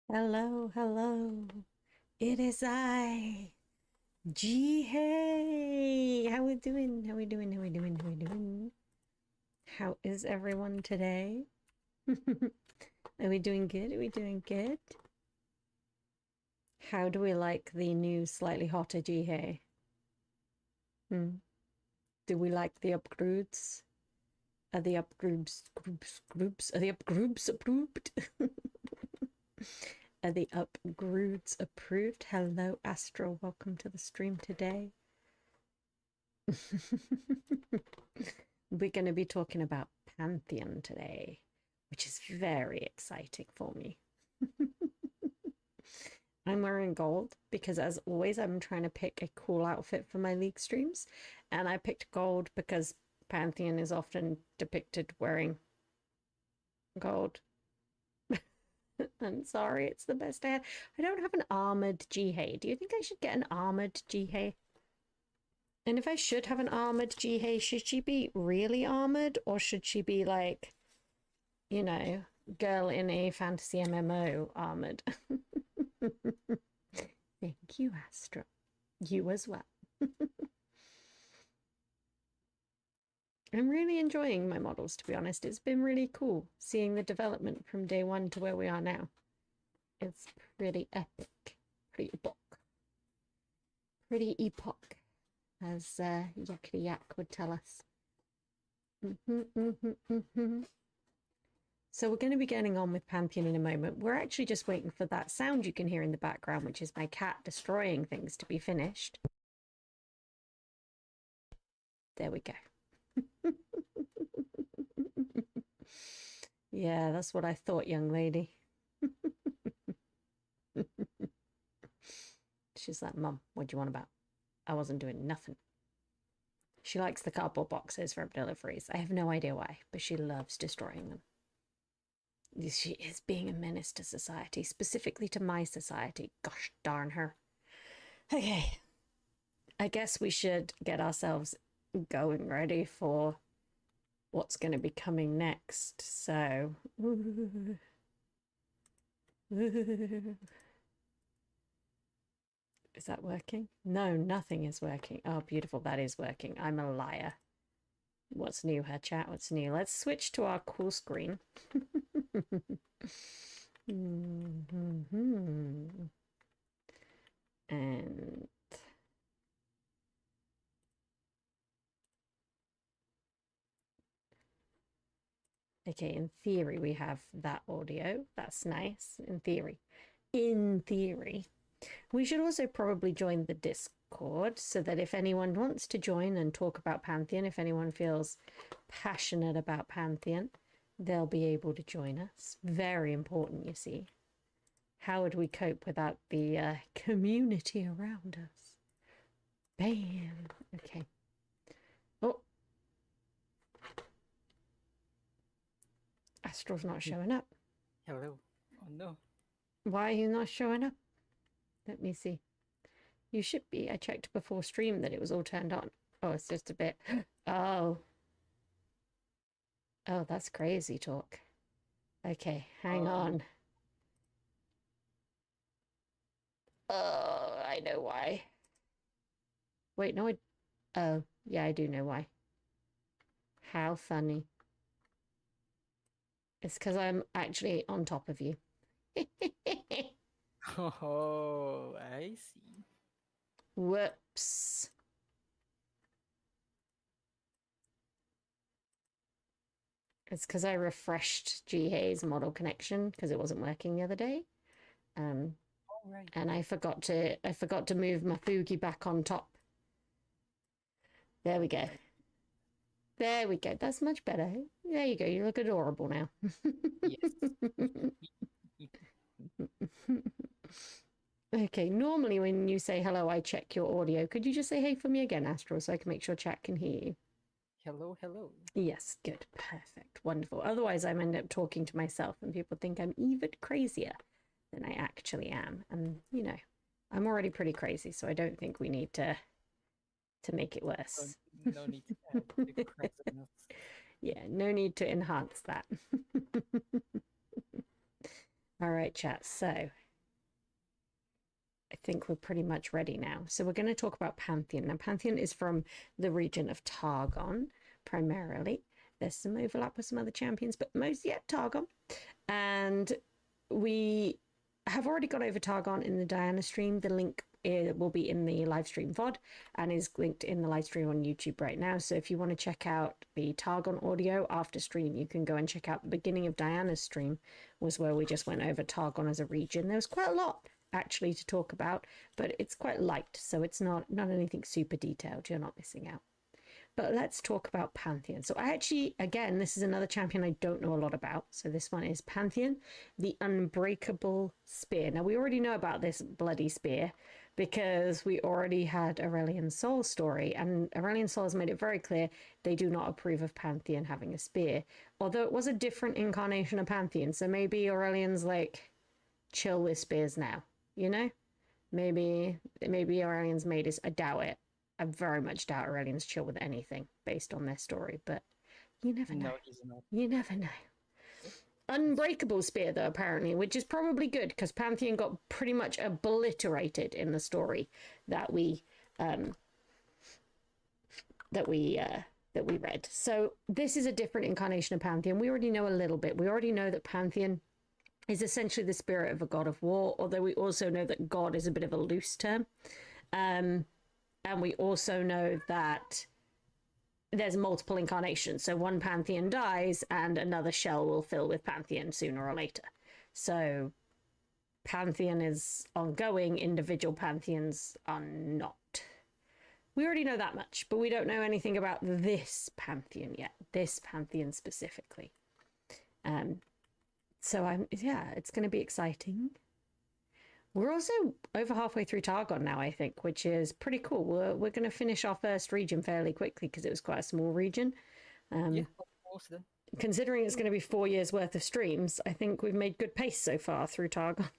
Hello, hello. It is I, G. Hey. How we doing? How we doing? How we doing? How we doing? How is everyone today? Are we doing good? Are we doing good? How do we like the new, slightly hotter G. Hey? Do we like the upgrades? Are the upgrades groups? Are the upgrades approved? Are the upgrades approved? Hello, Astro. Welcome to the stream today. We're going to be talking about Pantheon today, which is very exciting for me. I'm wearing gold because, as always, I'm trying to pick a cool outfit for my League streams. And I picked gold because Pantheon is often depicted wearing gold. I'm sorry, it's the best I had. I don't have an armored Jihei. Do you think I should get an armored Jihei? And if I should have an armored Jihei, should she be really armored or should she be like, you know, girl in a fantasy MMO armored? Thank you, Astra. You as well. I'm really enjoying my models, to be honest. It's been really cool seeing the development from day one to where we are now. It's pretty epic. Pretty epoch. Pretty epoch, as Yakety Yak would tell us. So we're going to be getting on with Pantheon in a moment. We're actually just waiting for that sound you can hear in the background, which is my cat destroying things, to be finished. There we go. Yeah, that's what I thought, young lady. She's like, Mum, what do you want about? I wasn't doing nothing. She likes the cardboard boxes from deliveries. I have no idea why, but she loves destroying them. She is being a menace to society, specifically to my society. Gosh darn her. Okay. I guess we should get ourselves going ready for what's going to be coming next. So, is that working? No, nothing is working. Oh, beautiful. That is working. I'm a liar. What's new, her chat? What's new? Let's switch to our cool screen. And okay, in theory, we have that audio. That's nice. In theory. In theory. We should also probably join the Discord so that if anyone wants to join and talk about Pantheon, if anyone feels passionate about Pantheon, they'll be able to join us. Very important, you see. How would we cope without the community around us? Bam. Okay. Oh. Astral's not showing up. Hello. Oh no. Why are you not showing up? Let me see. You should be. I checked before stream that it was all turned on. Oh, it's just a bit. Oh. Oh, that's crazy talk. Okay, hang on. Oh, I know why. Wait, no, oh, yeah, I do know why. How funny. It's because I'm actually on top of you. Oh, I see. Whoops. It's because I refreshed G-Hay's model connection because it wasn't working the other day. Right. And I forgot to move my Fugi back on top. There we go. There we go. That's much better. There you go. You look adorable now. Yes. Okay, normally when you say hello, I check your audio. Could you just say hey for me again, Astral, so I can make sure chat can hear you? Hello, hello. Yes, good, perfect, wonderful. Otherwise, I end up talking to myself and people think I'm even crazier than I actually am. And, you know, I'm already pretty crazy, so I don't think we need to make it worse. No need to add the craziness. Yeah, no need to enhance that. All right, chat. So I think we're pretty much ready now. So we're going to talk about Pantheon. Now, Pantheon is from the region of Targon, primarily. There's some overlap with some other champions, but mostly at Targon. And we have already gone over Targon in the Diana stream. The link will be in the live stream VOD and is linked in the live stream on YouTube right now. So if you want to check out the Targon audio after stream, you can go and check out the beginning of Diana's stream, was where we just went over Targon as a region. There was quite a lot actually to talk about, but it's quite light, so it's not anything super detailed. You're not missing out. But let's talk about Pantheon. So I actually, again, this is another champion I don't know a lot about. So this one is Pantheon, the unbreakable spear. Now we already know about this bloody spear because we already had Aurelion Sol's story, and Aurelion Sol has made it very clear they do not approve of Pantheon having a spear. Although it was a different incarnation of Pantheon, so maybe Aurelion's like, chill with spears now, you know? Maybe Aurelion's made his, I doubt it. I very much doubt Aurelion's chill with anything based on their story, but you never know. No, he's not. You never know. Unbreakable spear, though, apparently, which is probably good because Pantheon got pretty much obliterated in the story that we read. So this is a different incarnation of Pantheon. We already know a little bit. We already know that Pantheon is essentially the spirit of a god of war, although we also know that god is a bit of a loose term. And we also know that there's multiple incarnations. So one Pantheon dies and another shell will fill with Pantheon sooner or later. So Pantheon is ongoing, individual Pantheons are not. We already know that much, but we don't know anything about this Pantheon yet, this Pantheon specifically. So it's going to be exciting. We're also over halfway through Targon now, I think, which is pretty cool. We're going to finish our first region fairly quickly because it was quite a small region. Yeah, almost done. Considering it's going to be 4 years worth of streams, I think we've made good pace so far through Targon.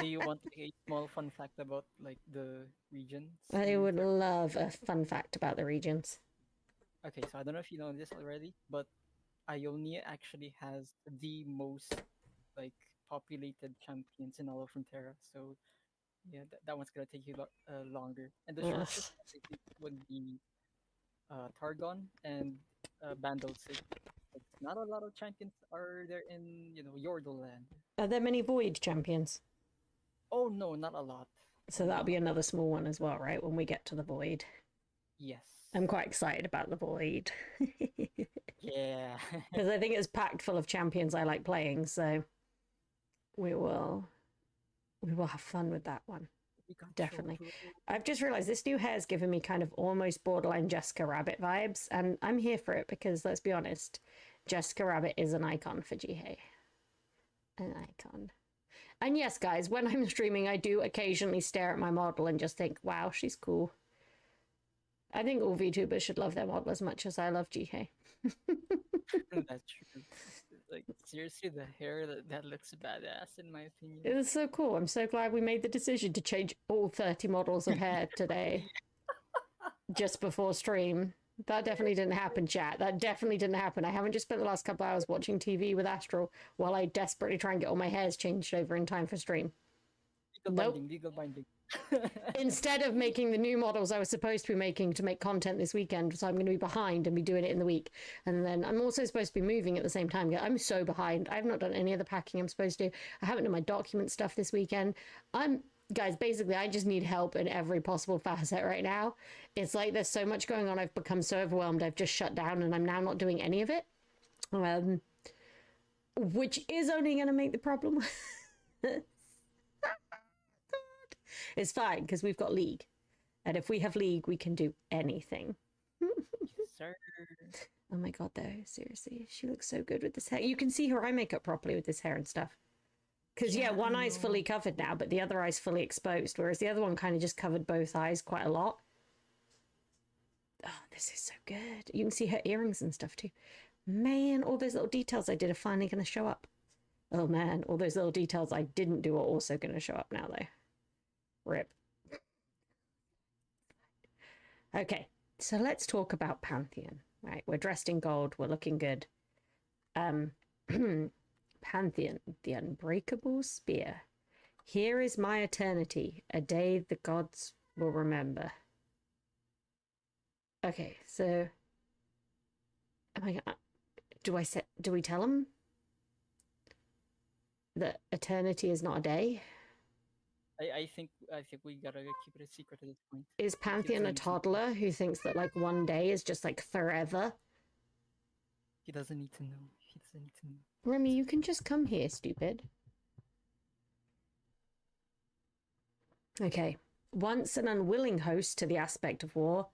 Do you want a small fun fact about like the regions? I would love a fun fact about the regions. Okay, so I don't know if you know this already, but Ionia actually has the most like populated champions in all of Frontera. So yeah, that one's gonna take you longer. And the shortest I think would be Targon and Bandosig. Not a lot of champions are there in Yordoland. Are there many Void champions? Oh no, not a lot. So that'll be another small one as well, right? When we get to the Void. Yes. I'm quite excited about the Void. Yeah. Because I think it's packed full of champions I like playing, so we will have fun with that one. Definitely. I've just realized this new hair's given me kind of almost borderline Jessica Rabbit vibes, and I'm here for it because, let's be honest, Jessica Rabbit is an icon for Jihei. An icon. And yes, guys, when I'm streaming, I do occasionally stare at my model and just think, wow, she's cool. I think all VTubers should love their model as much as I love Jihei. That's true. Like, seriously, the hair, that looks badass in my opinion. It was so cool. I'm so glad we made the decision to change all 30 models of hair today. Just before stream. That definitely didn't happen, chat. That definitely didn't happen. I haven't just spent the last couple hours watching TV with Astral while I desperately try and get all my hairs changed over in time for stream. Legal binding. Instead of making the new models I was supposed to be making to make content this weekend, so I'm going to be behind and be doing it in the week. And then I'm also supposed to be moving at the same time. I'm so behind. I've not done any of the packing I'm supposed to. I haven't done my document stuff this weekend. Guys, basically, I just need help in every possible facet right now. It's like there's so much going on. I've become so overwhelmed. I've just shut down and I'm now not doing any of it. Which is only going to make the problem. It's fine because we've got League. And if we have League, we can do anything. Yes, sir. Oh my god, though. Seriously. She looks so good with this hair. You can see her eye makeup properly with this hair and stuff. Because, yeah, one eye's fully covered now, but the other eye's fully exposed, whereas the other one kind of just covered both eyes quite a lot. Oh, this is so good. You can see her earrings and stuff, too. Man, all those little details I did are finally going to show up. Oh, man, all those little details I didn't do are also going to show up now, though. Rip. Okay, so let's talk about Pantheon. Right, we're dressed in gold. We're looking good. Pantheon, the unbreakable spear. Here is my eternity, a day the gods will remember. Okay, so do we tell him that eternity is not a day? I think we gotta keep it a secret at this point. Is Pantheon a toddler who thinks that like one day is just like forever? He doesn't need to know. He doesn't need to know. Remy, you can just come here, stupid. Okay. Once an unwilling host to the aspect of war,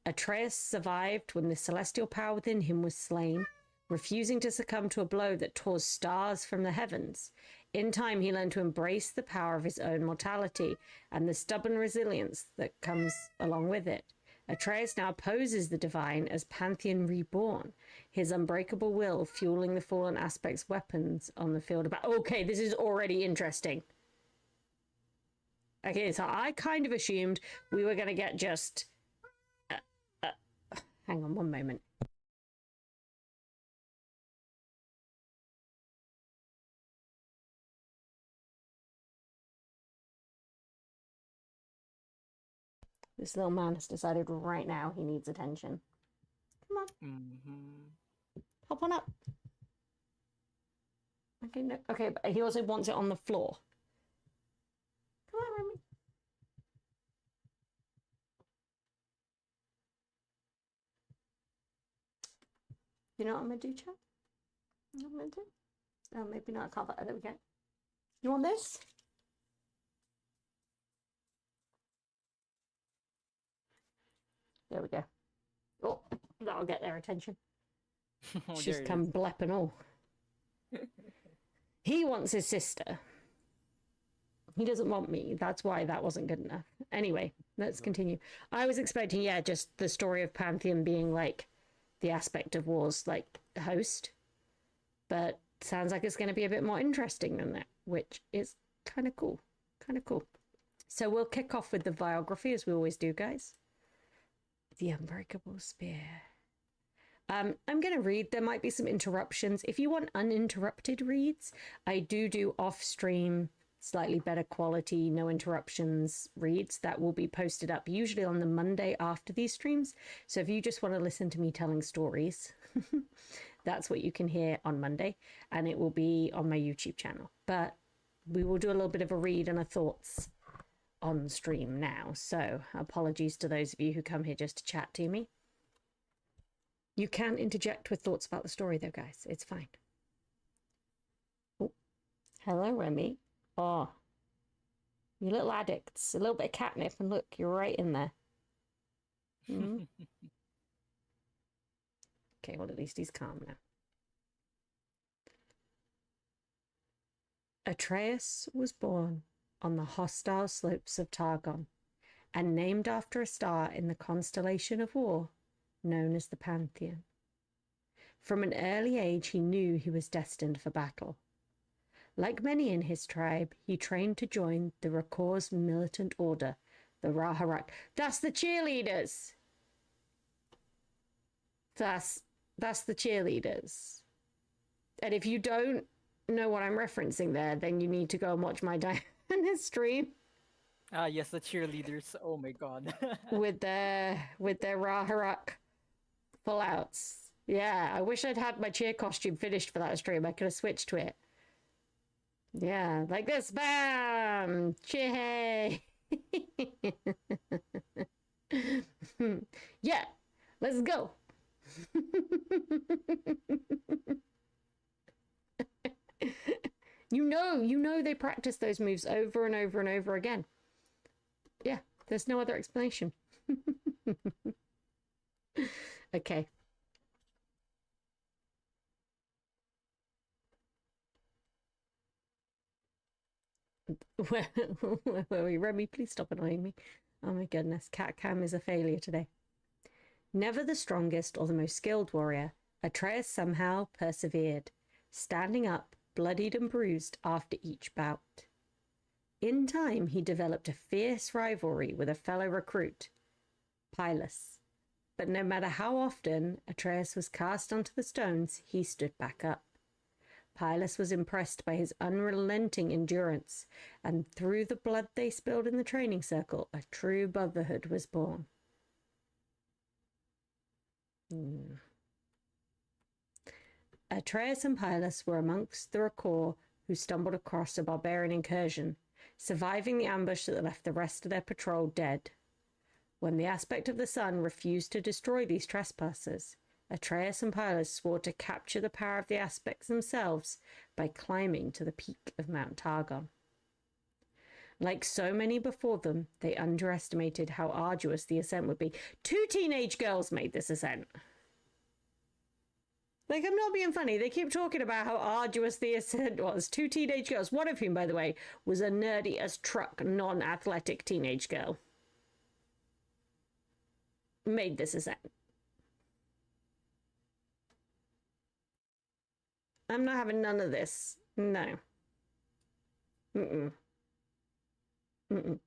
Atreus survived when the celestial power within him was slain, refusing to succumb to a blow that tore stars from the heavens. In time, he learned to embrace the power of his own mortality and the stubborn resilience that comes along with it. Atreus now poses the divine as Pantheon reborn, his unbreakable will fueling the fallen aspect's weapons on the field of battle. Okay, this is already interesting. Okay, so I kind of assumed we were going to get just... hang on one moment. This little man has decided right now he needs attention. Come on. Hop on up. Okay, no, okay, but he also wants it on the floor. Come on, Remy. You know what I'm going to do, chat? You know what I'm going to do? Oh, maybe not. I can't. There we go. You want this? There we go. Oh, that'll get their attention. She's come blep and all. He wants his sister. He doesn't want me. That's why that wasn't good enough. Anyway, let's continue. I was expecting, yeah, just the story of Pantheon being like the aspect of war's like host. But sounds like it's going to be a bit more interesting than that, which is kind of cool. Kind of cool. So we'll kick off with the biography as we always do, guys. The unbreakable spear. I'm going to read. There might be some interruptions. If you want uninterrupted reads, I do off-stream, slightly better quality, no interruptions reads that will be posted up usually on the Monday after these streams. So if you just want to listen to me telling stories, that's what you can hear on Monday, and it will be on my YouTube channel. But we will do a little bit of a read and a thoughts on stream now. So apologies to those of you who come here just to chat to me. You can interject with thoughts about the story though, guys. It's fine. Oh, hello, Remy. Oh, you little addicts. A little bit of catnip and look, you're right in there. Mm. Okay, well, at least he's calm now. Atreus was born on the hostile slopes of Targon and named after a star in the constellation of war known as the Pantheon. From an early age, he knew he was destined for battle. Like many in his tribe, he trained to join the Rakor's militant order, the Raharak. That's the cheerleaders! That's the cheerleaders. And if you don't know what I'm referencing there, then you need to go and watch my Diana stream. Ah, yes, the cheerleaders. Oh my god. with their Raharak pullouts. Yeah, I wish I'd had my cheer costume finished for that stream. I could have switched to it. Yeah, like this. Bam! Cheer! Yeah, let's go. You know they practice those moves over and over and over again. Yeah, there's no other explanation. Okay. Where are we? Remy, please stop annoying me. Oh my goodness, cat cam is a failure today. Never the strongest or the most skilled warrior, Atreus somehow persevered, standing up, bloodied and bruised after each bout. In time, he developed a fierce rivalry with a fellow recruit, Pylus. But no matter how often Atreus was cast onto the stones, he stood back up. Pylus was impressed by his unrelenting endurance, and through the blood they spilled in the training circle, a true brotherhood was born. Atreus and Pylus were amongst the Rakor who stumbled across a barbarian incursion, surviving the ambush that left the rest of their patrol dead. When the aspect of the sun refused to destroy these trespassers, Atreus and Pylus swore to capture the power of the aspects themselves by climbing to the peak of Mount Targon. Like so many before them, they underestimated how arduous the ascent would be. 2 teenage girls made this ascent. Like, I'm not being funny. They keep talking about how arduous the ascent was. 2 teenage girls, one of whom, by the way, was a nerdy as truck, non-athletic teenage girl, made this ascent. I'm not having none of this. No. Mm-mm. Mm-mm.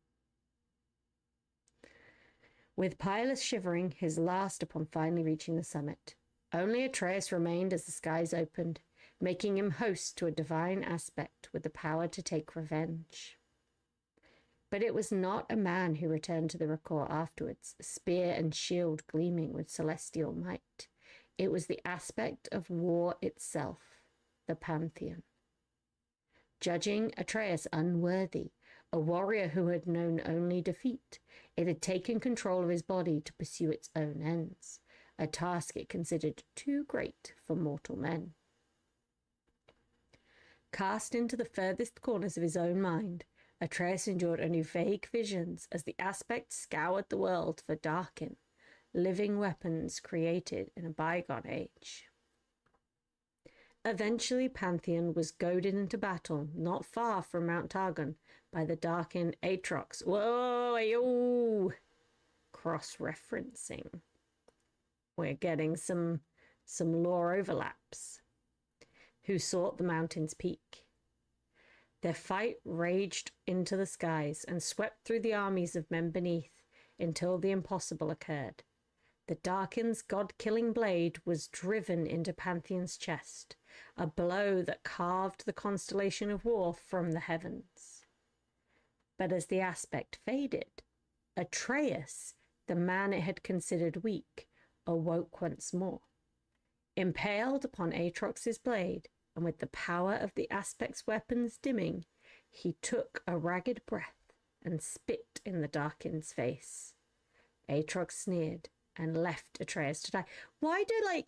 With Pylus shivering, his last upon finally reaching the summit, only Atreus remained as the skies opened, making him host to a divine aspect with the power to take revenge. But it was not a man who returned to the Rakor afterwards, spear and shield gleaming with celestial might. It was the aspect of war itself, the Pantheon. Judging Atreus unworthy, a warrior who had known only defeat, it had taken control of his body to pursue its own ends, a task it considered too great for mortal men. Cast into the furthest corners of his own mind, Atreus endured only vague visions as the aspect scoured the world for Darkin, living weapons created in a bygone age. Eventually, Pantheon was goaded into battle not far from Mount Targon by the Darkin Aatrox. Whoa, cross-referencing. We're getting some lore overlaps. Who sought the mountain's peak. Their fight raged into the skies and swept through the armies of men beneath until the impossible occurred. The Darkin's god-killing blade was driven into Pantheon's chest, a blow that carved the constellation of war from the heavens. But as the aspect faded, Atreus, the man it had considered weak, awoke once more. Impaled upon Aatrox's blade, and with the power of the aspect's weapons dimming, he took a ragged breath and spit in the Darkin's face. Aatrox sneered and left Atreus to die. Why do,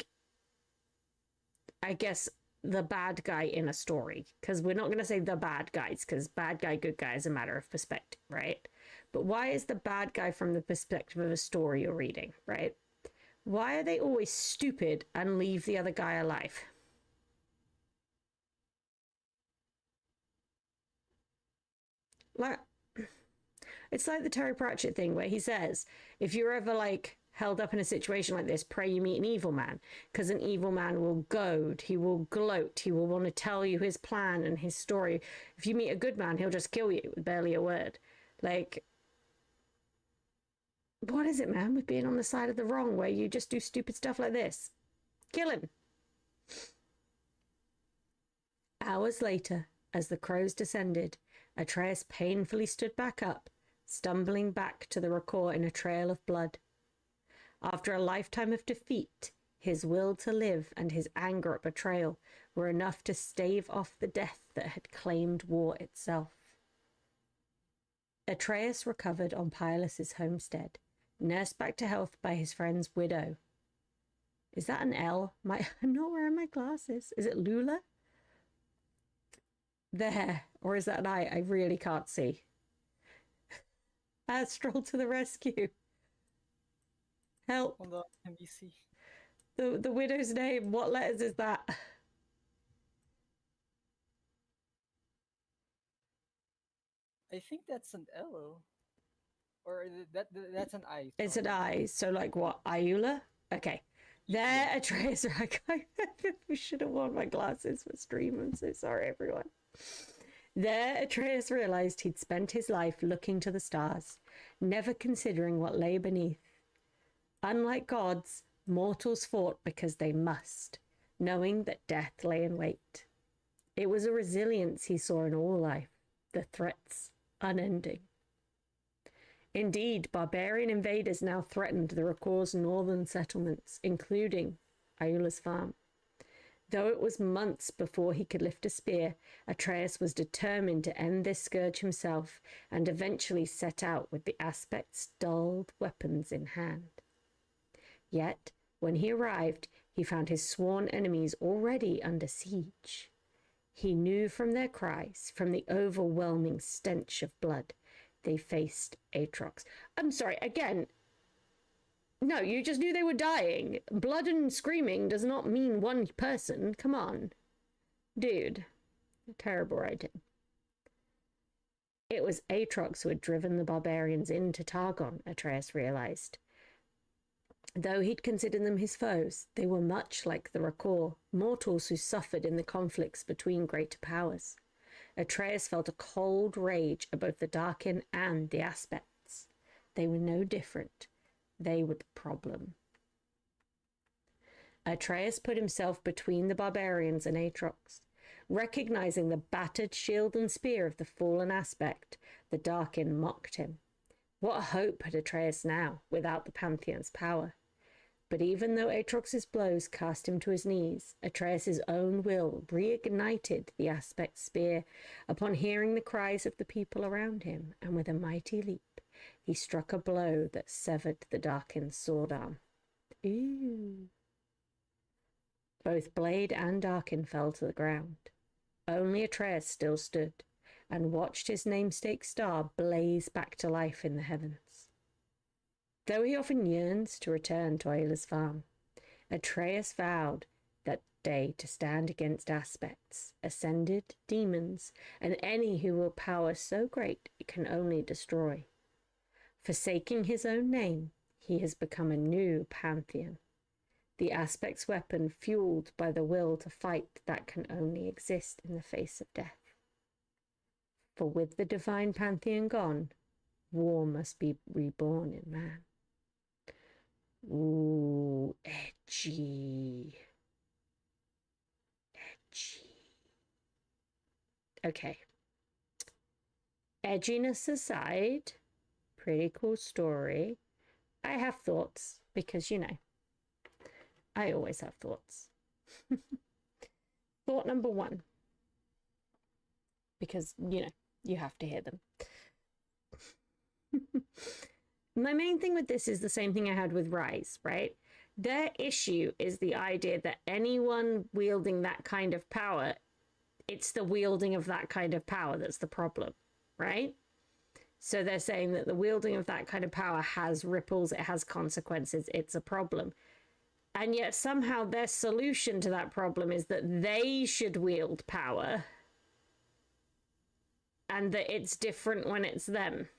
I guess, the bad guy in a story, because we're not going to say the bad guys, because bad guy, good guy is a matter of perspective, right? But why is the bad guy from the perspective of a story you're reading, right? Why are they always stupid and leave the other guy alive? Like, it's like the Terry Pratchett thing where he says, if you're ever held up in a situation like this, pray you meet an evil man, because an evil man will goad, he will gloat, he will want to tell you his plan and his story. If you meet a good man, he'll just kill you with barely a word. What is it, man, with being on the side of the wrong where you just do stupid stuff like this? Kill him. Hours later, as the crows descended, Atreus painfully stood back up, stumbling back to the Rakor in a trail of blood. After a lifetime of defeat, his will to live and his anger at betrayal were enough to stave off the death that had claimed war itself. Atreus recovered on Pylus's homestead, nursed back to health by his friend's widow. Is that an L? I'm not wearing my glasses. Is it Lula? There. Or is that an I? I really can't see. Astral to the rescue. Help. Hold on, NBC. The widow's name. What letters is that? I think that's an L. Or that's an I. It's an I. So what? Iula? Okay. There, Atreus. I should have worn my glasses for stream. I'm so sorry, everyone. There, Atreus realized he'd spent his life looking to the stars, never considering what lay beneath. Unlike gods, mortals fought because they must, knowing that death lay in wait. It was a resilience he saw in all life, the threats unending. Indeed, barbarian invaders now threatened the Rakor's northern settlements, including Iula's farm. Though it was months before he could lift a spear, Atreus was determined to end this scourge himself and eventually set out with the Aspect's dulled weapons in hand. Yet, when he arrived, he found his sworn enemies already under siege. He knew from their cries, from the overwhelming stench of blood, they faced Aatrox. I'm sorry, again, no, you just knew they were dying. Blood and screaming does not mean one person. Come on. Dude. Terrible writing. It was Aatrox who had driven the barbarians into Targon, Atreus realized. Though he'd considered them his foes, they were much like the Rakor, mortals who suffered in the conflicts between greater powers. Atreus felt a cold rage at both the Darkin and the Aspects. They were no different. They were the problem. Atreus put himself between the barbarians and Aatrox. Recognizing the battered shield and spear of the fallen Aspect, the Darkin mocked him. What hope had Atreus now, without the Pantheon's power? But even though Aatrox's blows cast him to his knees, Atreus's own will reignited the Aspect's spear upon hearing the cries of the people around him, and with a mighty leap, he struck a blow that severed the Darkin's sword arm. Ooh. Both Blade and Darkin fell to the ground. Only Atreus still stood, and watched his namesake star blaze back to life in the heavens. Though he often yearned to return to Iula's farm, Atreus vowed that day to stand against Aspects, ascended demons, and any who will power so great it can only destroy. Forsaking his own name, he has become a new Pantheon, the Aspect's weapon fueled by the will to fight that can only exist in the face of death. For with the divine Pantheon gone, war must be reborn in man. Ooh, edgy. Edgy. Okay. Edginess aside, pretty cool story. I have thoughts because, you know, I always have thoughts. Thought number one, because, you know, you have to hear them. My main thing with this is the same thing I had with Rise, right? Their issue is the idea that anyone wielding that kind of power, it's the wielding of that kind of power that's the problem, right? So they're saying that the wielding of that kind of power has ripples, it has consequences, it's a problem. And yet somehow their solution to that problem is that they should wield power and that it's different when it's them.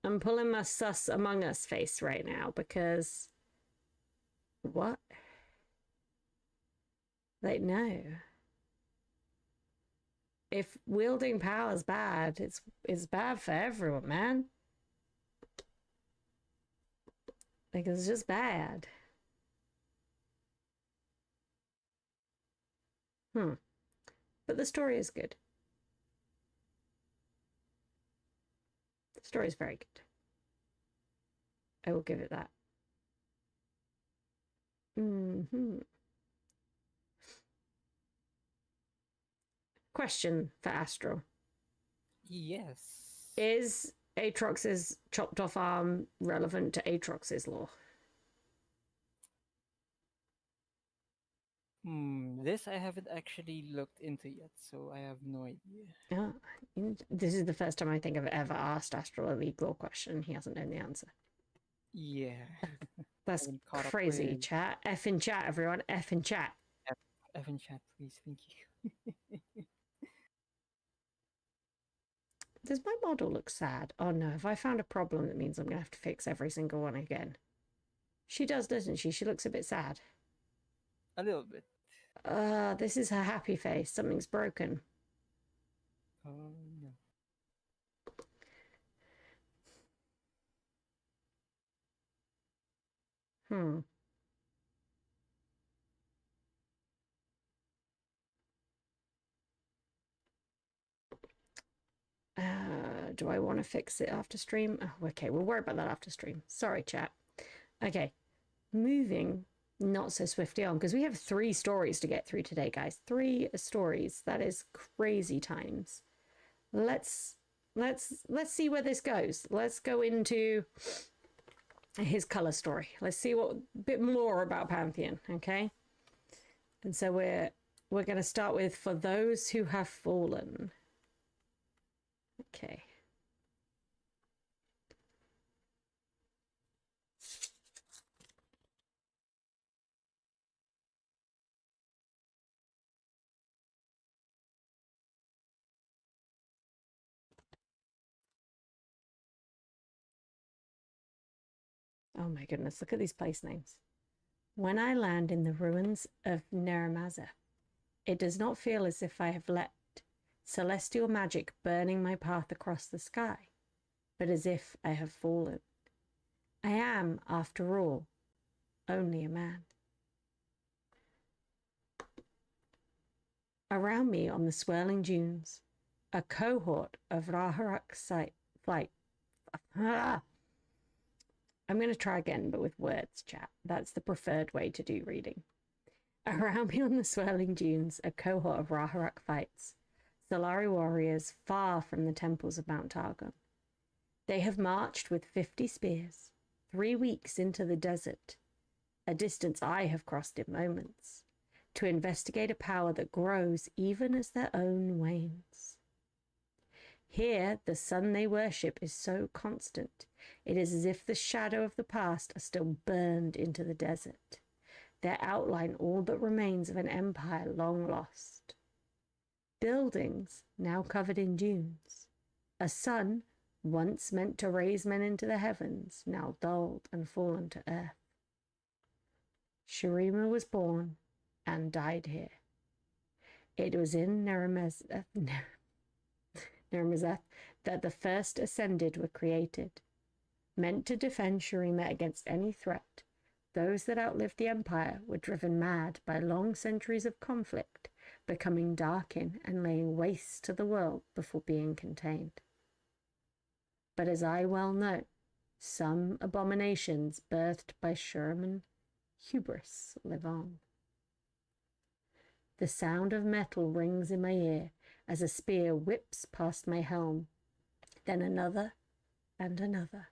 I'm pulling my sus Among Us face right now because what? Like, no. If wielding power is bad, it's bad for everyone, man. Like, it's just bad. But the story is good. The story is very good. I will give it that. Question for Astral. Yes. Is Aatrox's chopped off arm relevant to Aatrox's lore? This I haven't actually looked into yet, so I have no idea. Yeah, this is the first time I think I've ever asked Astral a legal question. He hasn't known the answer. Yeah. That's crazy, with... chat. F in chat, everyone. F in chat. F in chat, please. Thank you. Does my model look sad? Oh no, if I found a problem, that means I'm going to have to fix every single one again. She does, doesn't she? She looks a bit sad. A little bit. This is her happy face. Something's broken. Oh, no. Do I want to fix it after stream? Oh, okay, we'll worry about that after stream. Sorry, chat. Okay, moving not so swiftly on, because we have 3 stories to get through today, guys. 3 stories. That is crazy times. Let's see where this goes. Let's go into his color story. Let's see what a bit more about Pantheon, okay? And so we're going to start with For Those Who Have Fallen. Okay. Oh my goodness, look at these place names. When I land in the ruins of Neramaza, it does not feel as if I have let celestial magic burning my path across the sky, but as if I have fallen. I am, after all, only a man. Around me on the swirling dunes, a cohort of Raharak flight. I'm going to try again, but with words, chat. That's the preferred way to do reading. Around me on the swirling dunes, a cohort of Raharak fights, Solari warriors far from the temples of Mount Targon. They have marched with 50 spears, 3 weeks into the desert, a distance I have crossed in moments, to investigate a power that grows even as their own wanes. Here, the sun they worship is so constant, it is as if the shadow of the past are still burned into the desert, their outline all that remains of an empire long lost. Buildings now covered in dunes, a sun once meant to raise men into the heavens, now dulled and fallen to earth. Shurima was born and died here. It was in Neramaza that the first ascended were created, meant to defend Shurima against any threat. Those that outlived the empire were driven mad by long centuries of conflict, becoming darkin and laying waste to the world before being contained. But as I well know, some abominations birthed by Shuriman hubris live on. The sound of metal rings in my ear as a spear whips past my helm, then another and another.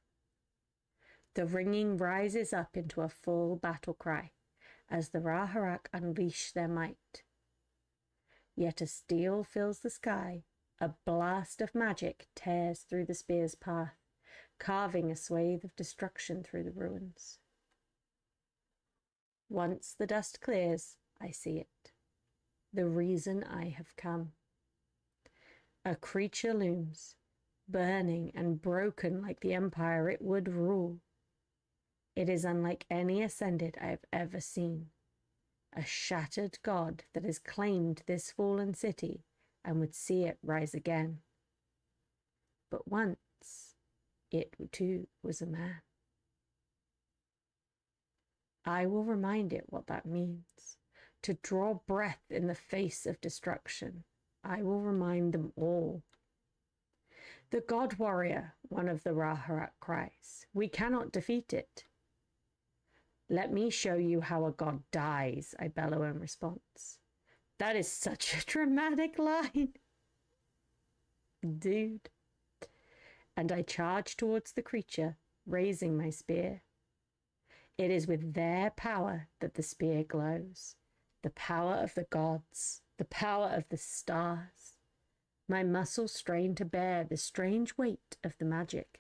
The ringing rises up into a full battle cry as the Raharak unleash their might. Yet as steel fills the sky, a blast of magic tears through the spear's path, carving a swathe of destruction through the ruins. Once the dust clears, I see it. The reason I have come. A creature looms, burning and broken like the empire it would rule. It is unlike any ascended I have ever seen. A shattered god that has claimed this fallen city and would see it rise again. But once, it too was a man. I will remind it what that means. To draw breath in the face of destruction. I will remind them all. The God Warrior, one of the Raharak cries. We cannot defeat it. Let me show you how a god dies, I bellow in response. That is such a dramatic line. Dude. And I charge towards the creature, raising my spear. It is with their power that the spear glows. The power of the gods, the power of the stars. My muscles strain to bear the strange weight of the magic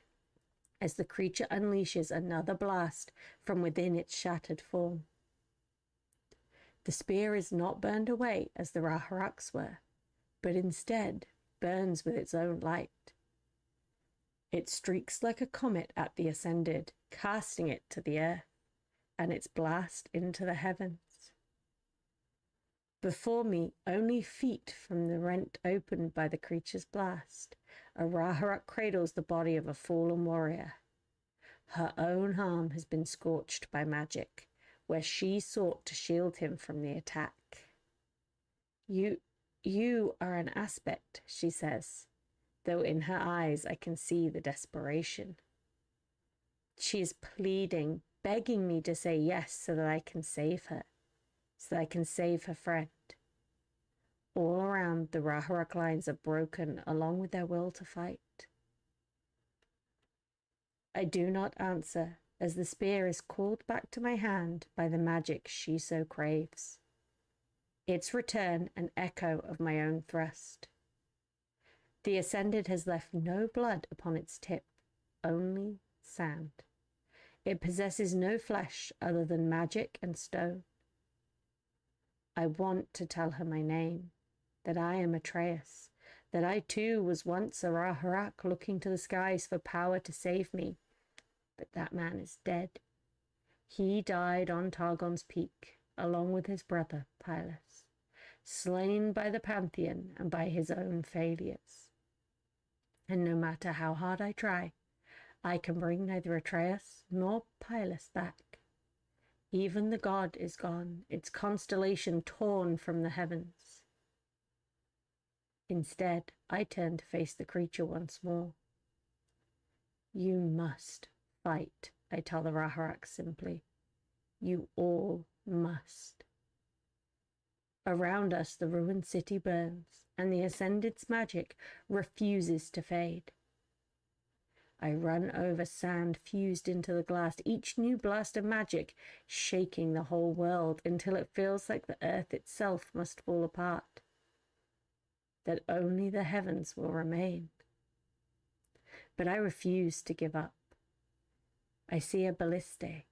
as the creature unleashes another blast from within its shattered form. The spear is not burned away as the Raharaks were, but instead burns with its own light. It streaks like a comet at the ascended, casting it to the earth, and its blast into the heavens. Before me, only feet from the rent opened by the creature's blast, a Raharak cradles the body of a fallen warrior. Her own arm has been scorched by magic, where she sought to shield him from the attack. You are an aspect, she says, though in her eyes I can see the desperation. She is pleading, begging me to say yes so that I can save her, so that I can save her friend. All around, the Raharak lines are broken along with their will to fight. I do not answer, as the spear is called back to my hand by the magic she so craves. Its return an echo of my own thrust. The Ascended has left no blood upon its tip, only sand. It possesses no flesh other than magic and stone. I want to tell her my name, that I am Atreus, that I too was once a Raharak looking to the skies for power to save me. But that man is dead. He died on Targon's peak, along with his brother, Pylus, slain by the Pantheon and by his own failures. And no matter how hard I try, I can bring neither Atreus nor Pylus back. Even the god is gone, its constellation torn from the heavens. Instead, I turn to face the creature once more. You must fight, I tell the Raharak simply. You all must. Around us, the ruined city burns, and the Ascended's magic refuses to fade. I run over sand fused into the glass, each new blast of magic shaking the whole world until it feels like the earth itself must fall apart, that only the heavens will remain. But I refuse to give up. I see a balliste,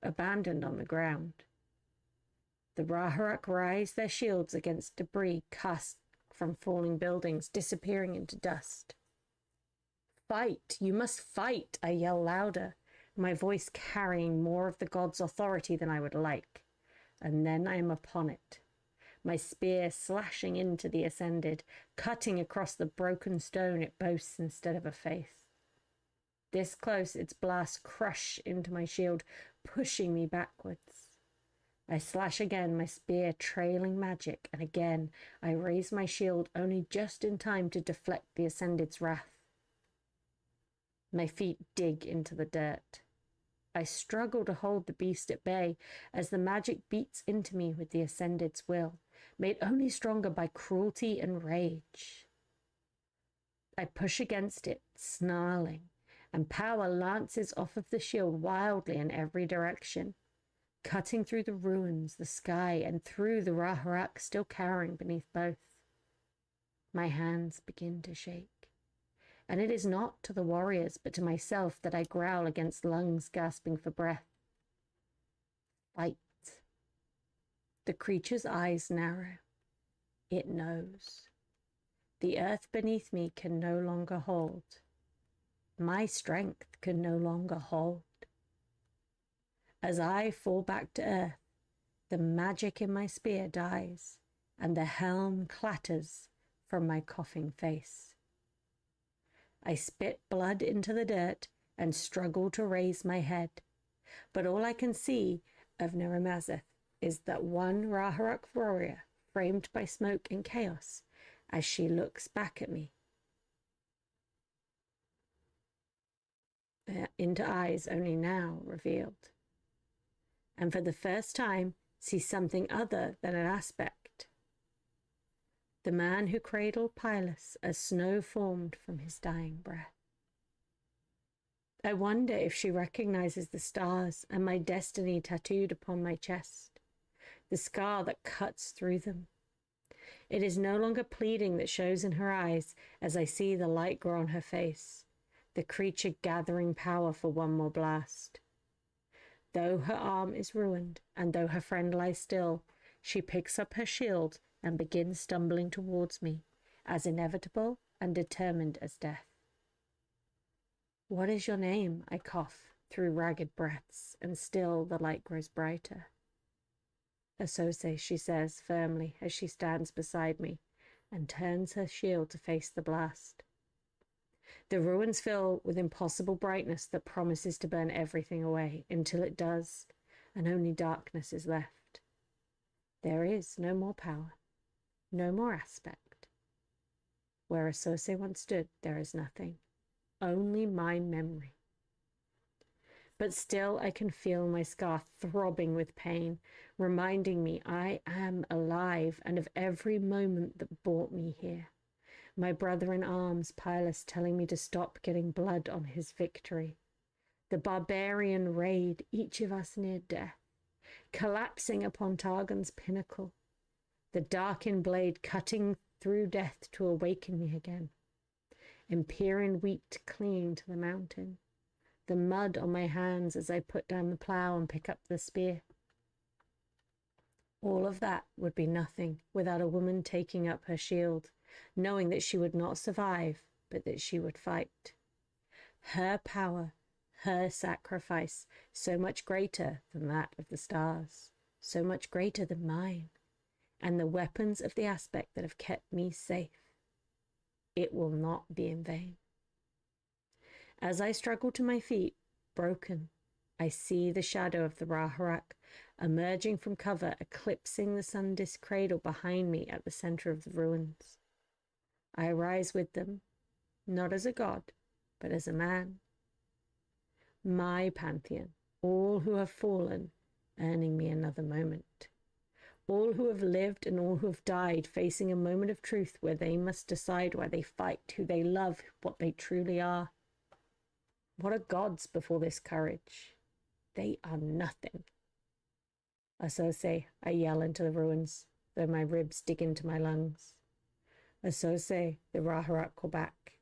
abandoned on the ground. The Raharak raise their shields against debris cast from falling buildings, disappearing into dust. Fight! You must fight! I yell louder, my voice carrying more of the god's authority than I would like. And then I am upon it, my spear slashing into the Ascended, cutting across the broken stone it boasts instead of a face. This close, its blasts crush into my shield, pushing me backwards. I slash again, my spear trailing magic, and again I raise my shield only just in time to deflect the Ascended's wrath. My feet dig into the dirt. I struggle to hold the beast at bay as the magic beats into me with the Ascended's will, made only stronger by cruelty and rage. I push against it, snarling, and power lances off of the shield wildly in every direction, cutting through the ruins, the sky, and through the Raharak still cowering beneath both. My hands begin to shake. And it is not to the warriors, but to myself that I growl against lungs gasping for breath. Fight. The creature's eyes narrow. It knows. The earth beneath me can no longer hold. My strength can no longer hold. As I fall back to earth, the magic in my spear dies, and the helm clatters from my coughing face. I spit blood into the dirt and struggle to raise my head, but all I can see of Naramazeth is that one Raharak warrior framed by smoke and chaos as she looks back at me. Into eyes only now revealed, and for the first time sees something other than an aspect. The man who cradled Pylus as snow formed from his dying breath. I wonder if she recognizes the stars and my destiny tattooed upon my chest, the scar that cuts through them. It is no longer pleading that shows in her eyes as I see the light grow on her face, the creature gathering power for one more blast. Though her arm is ruined, and though her friend lies still, she picks up her shield and begins stumbling towards me, as inevitable and determined as death. What is your name? I cough through ragged breaths, and still the light grows brighter. Asose, she says firmly as she stands beside me and turns her shield to face the blast. The ruins fill with impossible brightness that promises to burn everything away until it does, and only darkness is left. There is no more power, no more aspect. Where Asose once stood, there is nothing, only my memory. But still I can feel my scar throbbing with pain, reminding me I am alive and of every moment that brought me here. My brother in arms, Pylus, telling me to stop getting blood on his victory. The barbarian raid, each of us near death, collapsing upon Targon's pinnacle. The darkened blade cutting through death to awaken me again. Empyrean wheat clinging to the mountain. The mud on my hands as I put down the plow and pick up the spear. All of that would be nothing without a woman taking up her shield, knowing that she would not survive, but that she would fight. Her power, her sacrifice, so much greater than that of the stars, so much greater than mine, and the weapons of the aspect that have kept me safe. It will not be in vain. As I struggle to my feet, broken, I see the shadow of the Raharak emerging from cover, eclipsing the sun disk cradle behind me at the center of the ruins. I rise with them, not as a god, but as a man. My Pantheon, all who have fallen, earning me another moment. All who have lived and all who have died, facing a moment of truth where they must decide why they fight, who they love, what they truly are. What are gods before this courage? They are nothing. Asose, I yell into the ruins, though my ribs dig into my lungs. Asose, the Raharak call back.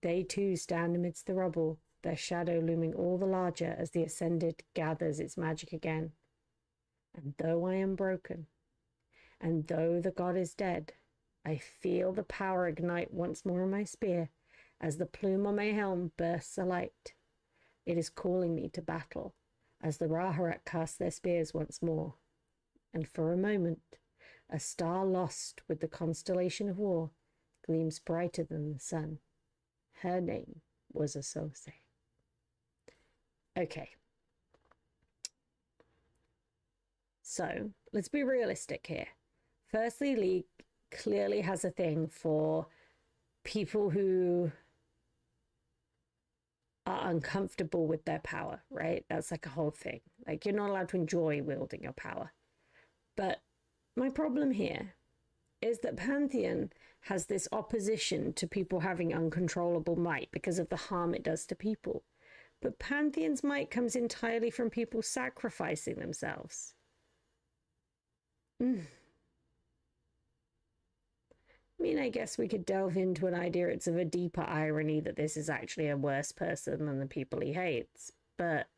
They too stand amidst the rubble, their shadow looming all the larger as the Ascended gathers its magic again. And though I am broken, and though the god is dead, I feel the power ignite once more in my spear as the plume on my helm bursts alight. It is calling me to battle as the Raharak cast their spears once more. And for a moment, a star lost with the constellation of war gleams brighter than the sun. Her name was Asose. Okay. So, let's be realistic here. Firstly, League clearly has a thing for people who are uncomfortable with their power, right? That's like a whole thing. Like, you're not allowed to enjoy wielding your power. But my problem here is that Pantheon has this opposition to people having uncontrollable might because of the harm it does to people. But Pantheon's might comes entirely from people sacrificing themselves. I mean, I guess we could delve into an idea it's of a deeper irony that this is actually a worse person than the people he hates, but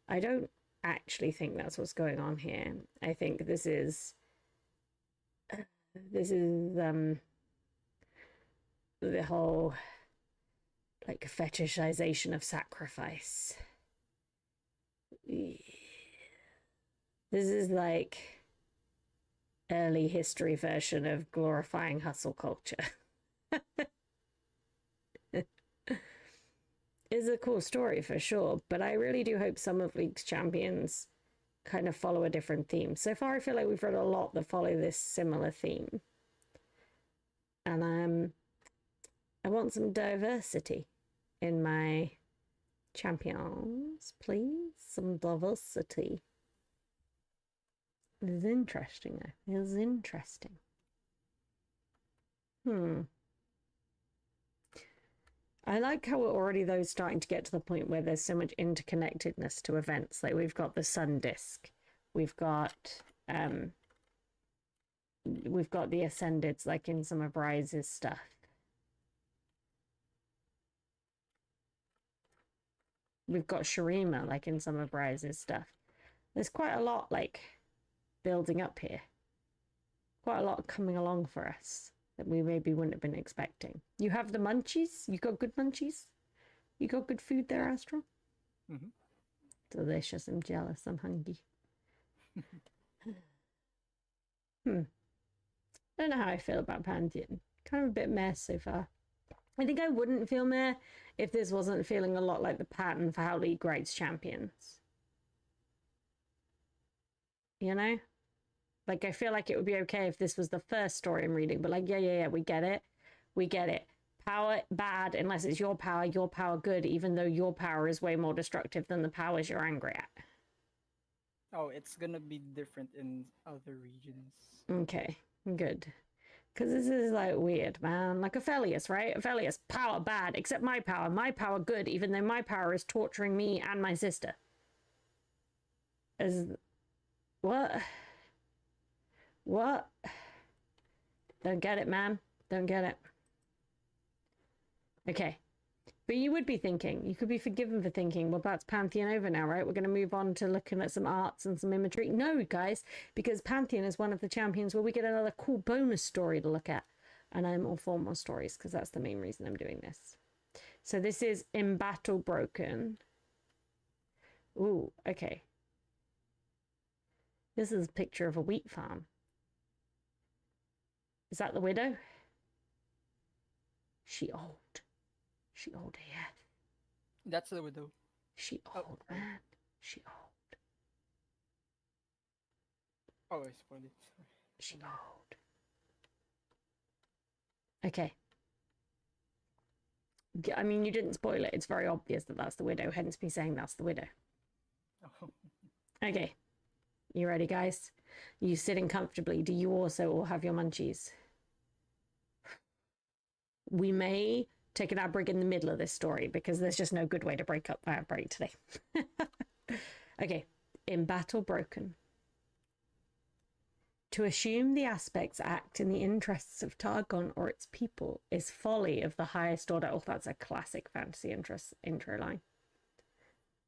I don't actually think that's what's going on here. I think this is the whole like fetishization of sacrifice. This is like early history version of glorifying hustle culture. It's a cool story for sure, but I really do hope some of League's champions kind of follow a different theme. So far, I feel like we've read a lot that follow this similar theme. And I want some diversity in my champions, please. Some diversity. It is interesting, though. It is interesting. I like how we're already, though, starting to get to the point where there's so much interconnectedness to events. Like, we've got the sun disk. We've got the Ascendeds, like in some of Rise's stuff. We've got Shurima, like in some of Rise's stuff. There's quite a lot, like, building up here. Quite a lot coming along for us that we maybe wouldn't have been expecting. You have the munchies? You got good munchies? You got good food there, Astral? Mm-hmm. Delicious. I'm jealous. I'm hungry. I don't know how I feel about Pantheon. Kind of a bit mess so far. I think I wouldn't feel meh if this wasn't feeling a lot like the pattern for how League writes champions. You know? Like, I feel like it would be okay if this was the first story I'm reading, but like, yeah, we get it. We get it. Power bad unless it's your power good, even though your power is way more destructive than the powers you're angry at. Oh, it's gonna be different in other regions. Okay, good. Because this is like weird, man. Like Aphelios, right? Aphelios, power bad, except my power good, even though my power is torturing me and my sister. As what? What? Don't get it, man. Don't get it. Okay. But you would be thinking, you could be forgiven for thinking, well, that's Pantheon over now, right? We're going to move on to looking at some arts and some imagery. No, guys, because Pantheon is one of the champions where we get another cool bonus story to look at. And I'm all for more stories because that's the main reason I'm doing this. So this is In Battle Broken. Ooh, okay. This is a picture of a wheat farm. Is that the widow? She old. She old AF. That's the widow. She old, man. She old. Oh, I spoiled it. She old. Okay. I mean, you didn't spoil it. It's very obvious that that's the widow, hence me saying that's the widow. Oh. Okay. You ready, guys? You sitting comfortably. Do you also all have your munchies? We may take an ad break in the middle of this story because there's just no good way to break up our break today. Okay. In Battle Broken. To assume the aspects act in the interests of Targon or its people is folly of the highest order. Oh, that's a classic fantasy intro line.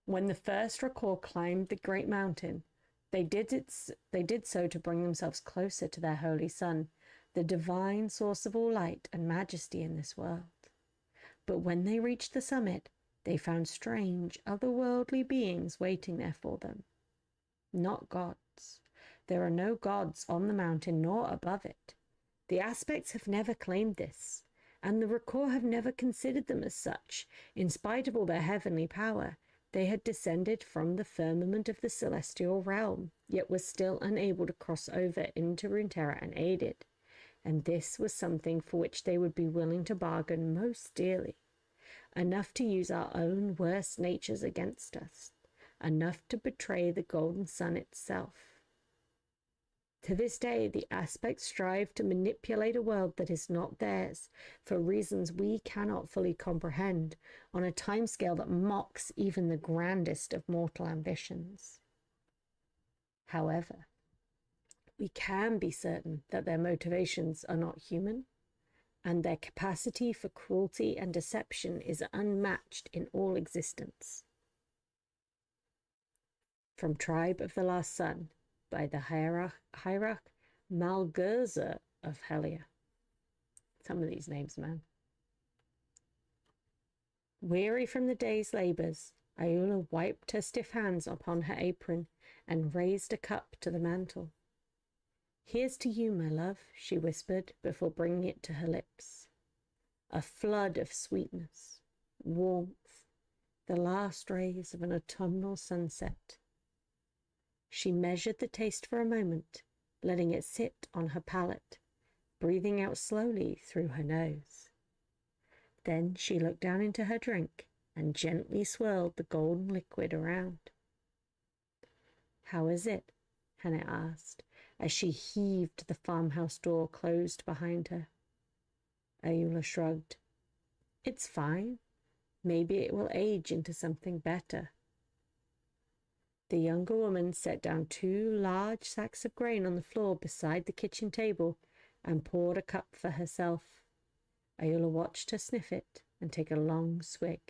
When the first Rakor climbed the great mountain, they did so to bring themselves closer to their holy sun, the divine source of all light and majesty in this world. But when they reached the summit, they found strange, otherworldly beings waiting there for them. Not gods. There are no gods on the mountain nor above it. The aspects have never claimed this, and the Rakor have never considered them as such. In spite of all their heavenly power, they had descended from the firmament of the celestial realm, yet were still unable to cross over into Runeterra unaided. And this was something for which they would be willing to bargain most dearly. Enough to use our own worst natures against us. Enough to betray the golden sun itself. To this day, the aspects strive to manipulate a world that is not theirs for reasons we cannot fully comprehend on a timescale that mocks even the grandest of mortal ambitions. However, we can be certain that their motivations are not human, and their capacity for cruelty and deception is unmatched in all existence. From Tribe of the Last Sun, by the Hierarch Malgurza of Helia. Some of these names, man. Weary from the day's labours, Ayula wiped her stiff hands upon her apron and raised a cup to the mantle. Here's to you, my love, she whispered before bringing it to her lips. A flood of sweetness, warmth, the last rays of an autumnal sunset. She measured the taste for a moment, letting it sit on her palate, breathing out slowly through her nose. Then she looked down into her drink and gently swirled the golden liquid around. How is it? Hannah asked, as she heaved the farmhouse door closed behind her. Ayula shrugged. It's fine. Maybe it will age into something better. The younger woman set down 2 large sacks of grain on the floor beside the kitchen table and poured a cup for herself. Ayula watched her sniff it and take a long swig.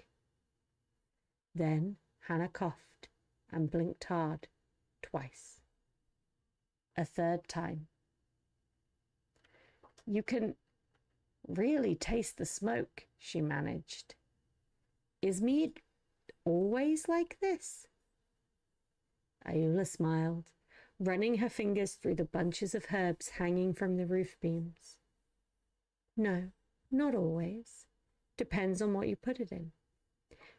Then Hannah coughed and blinked hard, twice. A third time. You can really taste the smoke, she managed. Is mead always like this? Ayula smiled, running her fingers through the bunches of herbs hanging from the roof beams. No, not always. Depends on what you put it in.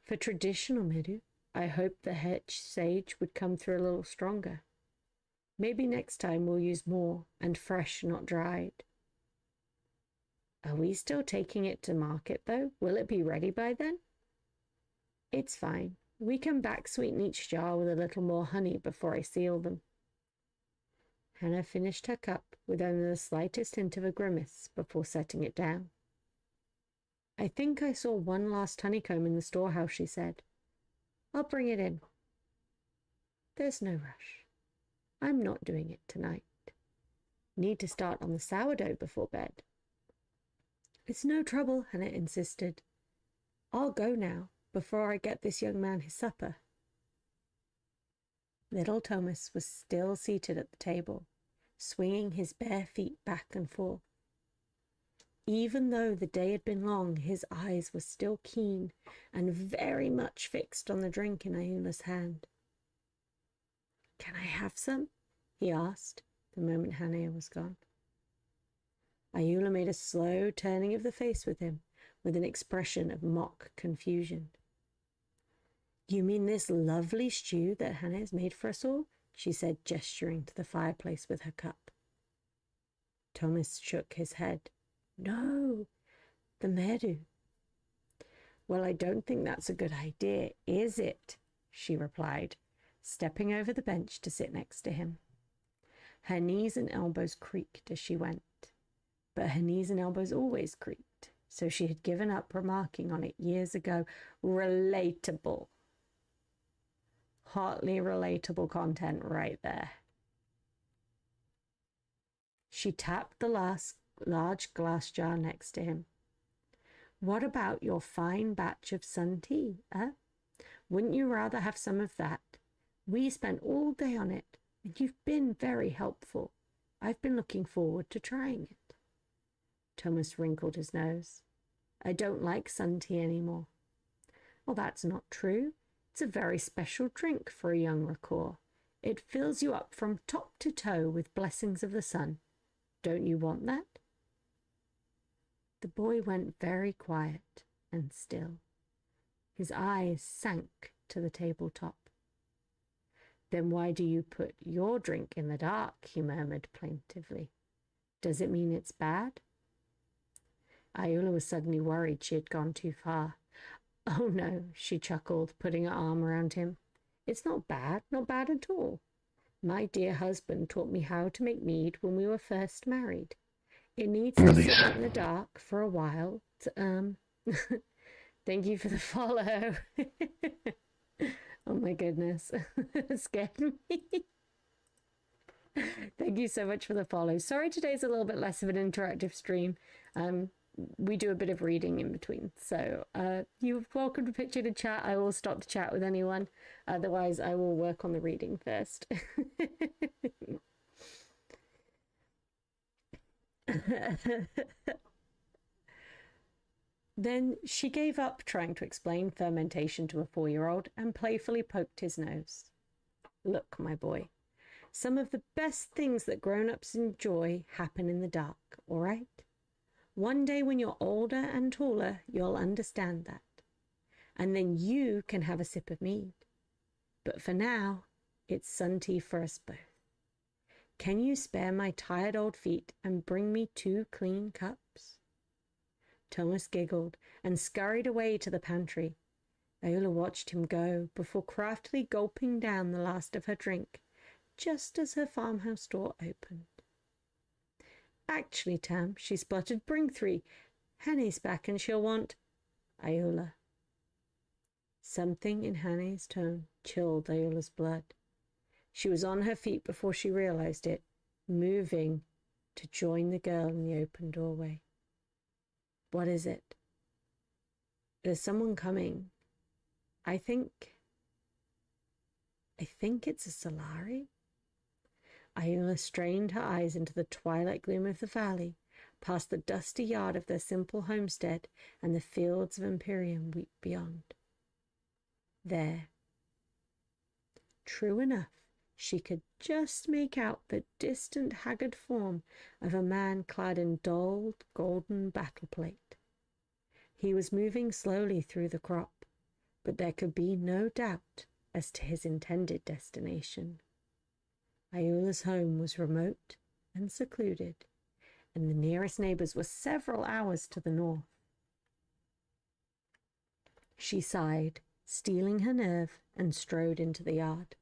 For traditional Medu, I hoped the hedge sage would come through a little stronger. Maybe next time we'll use more and fresh, not dried. Are we still taking it to market, though? Will it be ready by then? It's fine. We can back sweeten each jar with a little more honey before I seal them. Hannah finished her cup with only the slightest hint of a grimace before setting it down. I think I saw one last honeycomb in the storehouse, she said. I'll bring it in. There's no rush. I'm not doing it tonight. Need to start on the sourdough before bed. It's no trouble, Hannah insisted. I'll go now, before I get this young man his supper. Little Thomas was still seated at the table, swinging his bare feet back and forth. Even though the day had been long, his eyes were still keen and very much fixed on the drink in Ayula's hand. Can I have some? He asked, the moment Hannah was gone. Ayula made a slow turning of the face with him, with an expression of mock confusion. You mean this lovely stew that Hannah has made for us all? She said, gesturing to the fireplace with her cup. Thomas shook his head. No, the Medu. Well, I don't think that's a good idea, is it? She replied, stepping over the bench to sit next to him. Her knees and elbows creaked as she went, but her knees and elbows always creaked, so she had given up remarking on it years ago. Relatable. Hotly relatable content right there. She tapped the large glass jar next to him. What about your fine batch of sun tea, eh? Wouldn't you rather have some of that? We spent all day on it, and you've been very helpful. I've been looking forward to trying it. Thomas wrinkled his nose. I don't like sun tea anymore. Well, that's not true. It's a very special drink for a young Rakor. It fills you up from top to toe with blessings of the sun. Don't you want that? The boy went very quiet and still. His eyes sank to the tabletop. Then why do you put your drink in the dark? He murmured plaintively. Does it mean it's bad? Ayula was suddenly worried she had gone too far. Oh no, she chuckled, putting her arm around him. It's not bad at all. My dear husband taught me how to make mead when we were first married. It needs to sit in the dark for a while to, Thank you for the follow. Oh my goodness. It scared me. Thank you so much for the follow. Sorry today's a little bit less of an interactive stream. We do a bit of reading in between. So you're welcome to picture to chat. I will stop to chat with anyone. Otherwise, I will work on the reading first. Then she gave up trying to explain fermentation to a 4-year-old and playfully poked his nose. Look, my boy, some of the best things that grown-ups enjoy happen in the dark, all right? One day when you're older and taller, you'll understand that. And then you can have a sip of mead. But for now, it's sun tea for us both. Can you spare my tired old feet and bring me 2 clean cups? Thomas giggled and scurried away to the pantry. Ayula watched him go before craftily gulping down the last of her drink, just as her farmhouse door opened. Actually, Tam, she spluttered, bring 3. Hanny's back and she'll want... Ayula. Something in Hanny's tone chilled Ayula's blood. She was on her feet before she realized it, moving to join the girl in the open doorway. What is it? There's someone coming. I think it's a Solari. Ayula strained her eyes into the twilight gloom of the valley, past the dusty yard of their simple homestead and the fields of Imperium wheat beyond. There. True enough, she could just make out the distant, haggard form of a man clad in dull, golden battle plate. He was moving slowly through the crop, but there could be no doubt as to his intended destination. Iola's home was remote and secluded, and the nearest neighbors were several hours to the north. She sighed, steeling her nerve, and strode into the yard.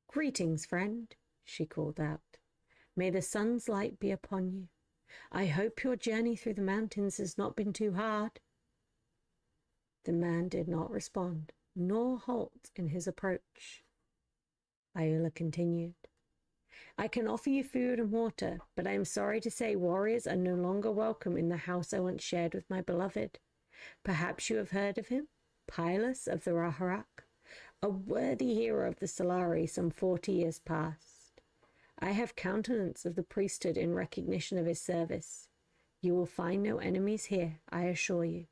"Greetings, friend," she called out. "May the sun's light be upon you. I hope your journey through the mountains has not been too hard." The man did not respond, nor halt in his approach. Iola continued. "I can offer you food and water, but I am sorry to say warriors are no longer welcome in the house I once shared with my beloved. Perhaps you have heard of him, Pylus of the Raharak, a worthy hero of the Solari some 40 years past. I have countenance of the priesthood in recognition of his service. You will find no enemies here, I assure you."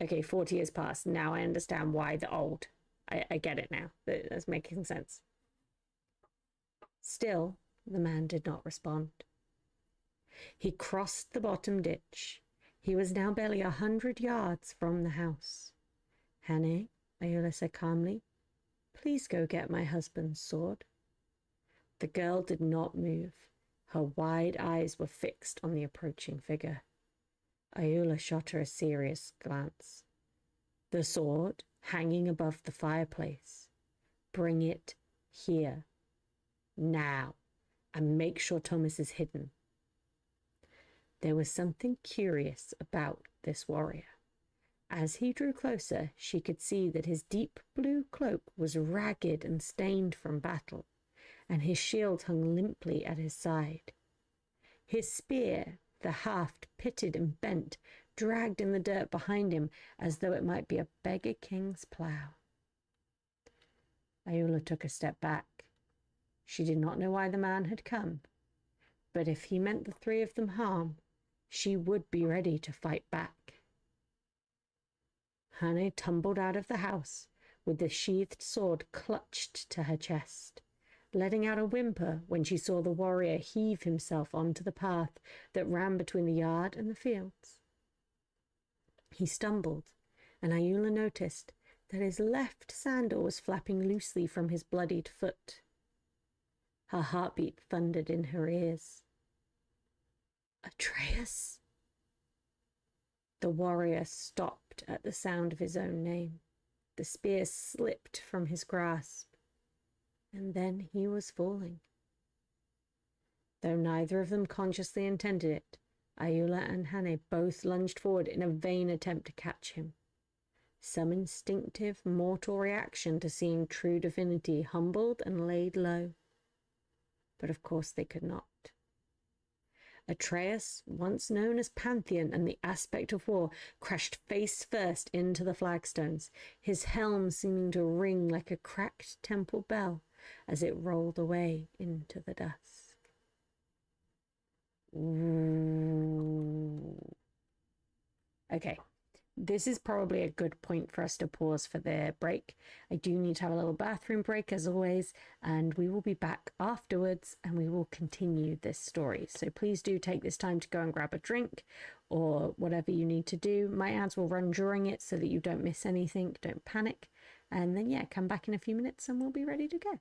Okay, 40 years past. Now I understand why the old. I get it now. That's making sense. Still, the man did not respond. He crossed the bottom ditch. He was now barely 100 yards from the house. "Hannah," Iola said calmly, "please go get my husband's sword." The girl did not move. Her wide eyes were fixed on the approaching figure. Iola shot her a serious glance. "The sword, hanging above the fireplace. Bring it here. Now. And make sure Thomas is hidden." There was something curious about this warrior. As he drew closer, she could see that his deep blue cloak was ragged and stained from battle, and his shield hung limply at his side. His spear, the haft pitted and bent, dragged in the dirt behind him as though it might be a beggar king's plough. Iola took a step back. She did not know why the man had come, but if he meant the three of them harm, she would be ready to fight back. Hannah tumbled out of the house with the sheathed sword clutched to her chest, letting out a whimper when she saw the warrior heave himself onto the path that ran between the yard and the fields. He stumbled, and Iola noticed that his left sandal was flapping loosely from his bloodied foot. Her heartbeat thundered in her ears. "Atreus?" The warrior stopped at the sound of his own name. The spear slipped from his grasp, and then he was falling. Though neither of them consciously intended it, Iola and Hannah both lunged forward in a vain attempt to catch him. Some instinctive mortal reaction to seeing true divinity humbled and laid low. But of course they could not. Atreus, once known as Pantheon and the aspect of war, crashed face first into the flagstones, his helm seeming to ring like a cracked temple bell as it rolled away into the dusk. Ooh. Okay, this is probably a good point for us to pause for the break. I do need to have a little bathroom break as always, and we will be back afterwards and we will continue this story. So please do take this time to go and grab a drink or whatever you need to do. My ads will run during it so that you don't miss anything, don't panic. And then, yeah, come back in a few minutes and we'll be ready to go.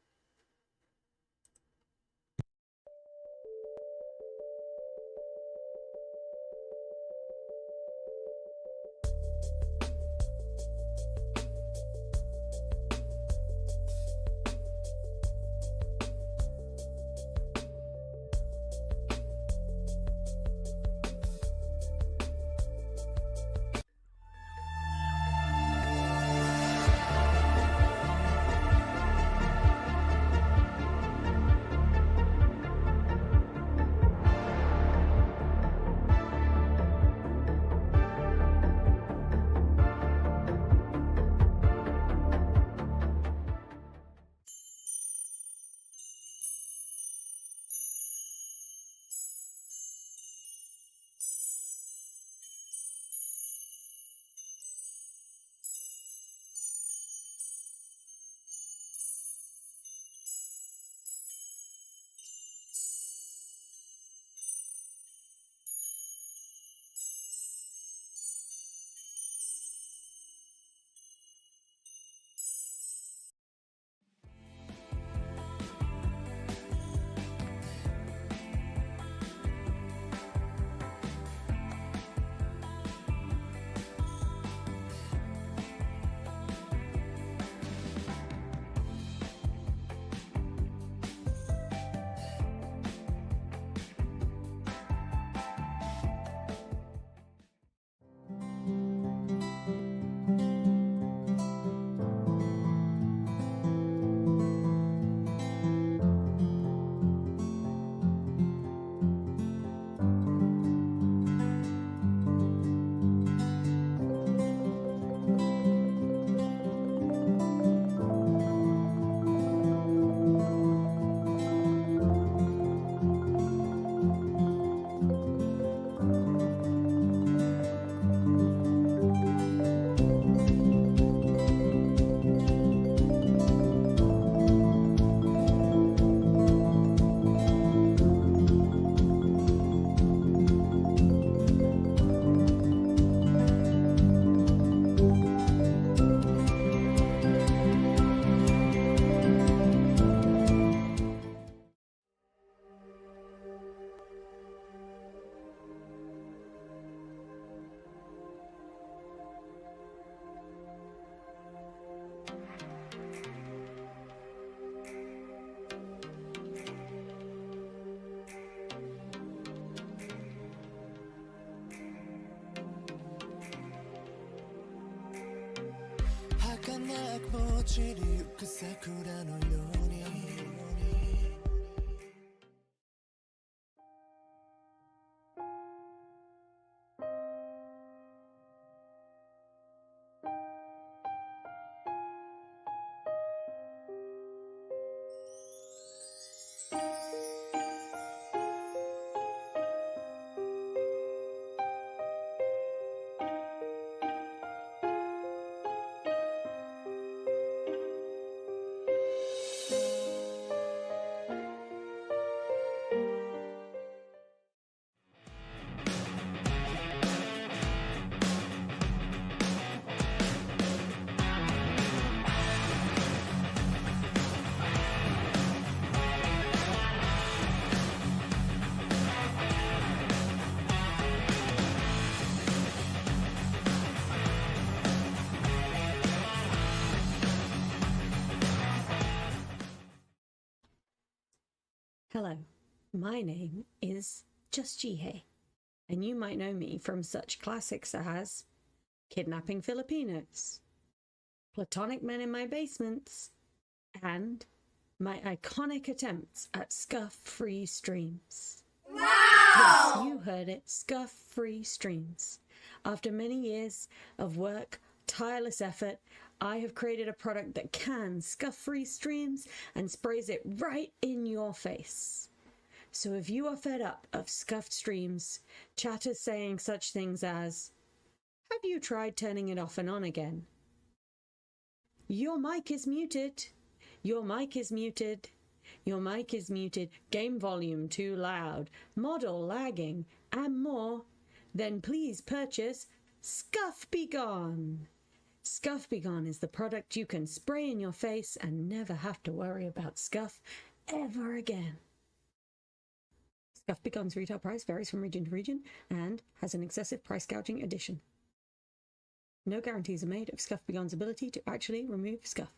Hello, my name is Just Jihei, and you might know me from such classics as Kidnapping Filipinos, Platonic Men in My Basements, and my iconic attempts at scuff-free streams. Wow! Yes, you heard it, scuff-free streams. After many years of work, tireless effort, I have created a product that can scuff-free streams and sprays it right in your face. So if you are fed up of scuffed streams, chatters saying such things as, "Have you tried turning it off and on again? Your mic is muted. Your mic is muted. Your mic is muted. Game volume too loud. Model lagging, and more," then please purchase Scuff Be Gone. Scuff Be Gone is the product you can spray in your face and never have to worry about scuff ever again. Scuff Be Gone's retail price varies from region to region and has an excessive price gouging addition. No guarantees are made of Scuff Be Gone's ability to actually remove scuff.